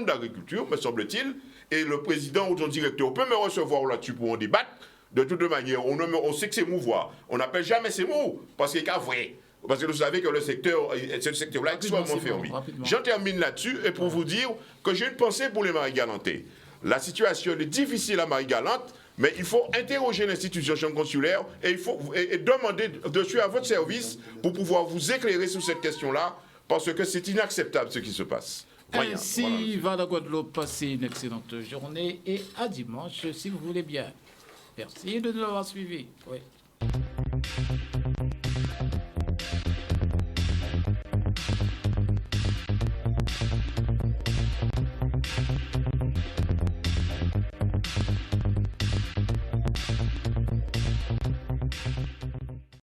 d'agriculture, me semble-t-il, et le président ou son directeur peut me recevoir là-dessus pour en débattre. De toute manière, on sait que c'est mouvoir. On n'appelle jamais ces mots, parce qu'il y a vrai. Parce que vous savez que ce secteur-là est extrêmement fermé. J'en termine là-dessus et pour vous dire que j'ai une pensée pour les Marie-Galantais. La situation est difficile à Marie-Galante, mais il faut interroger l'institution chambre consulaire et il faut demander de suivre à votre service pour pouvoir vous éclairer sur cette question-là, parce que c'est inacceptable ce qui se passe. Ainsi va la Guadeloupe. Passer une excellente journée et à dimanche si vous voulez bien. Merci de nous avoir suivis. Oui.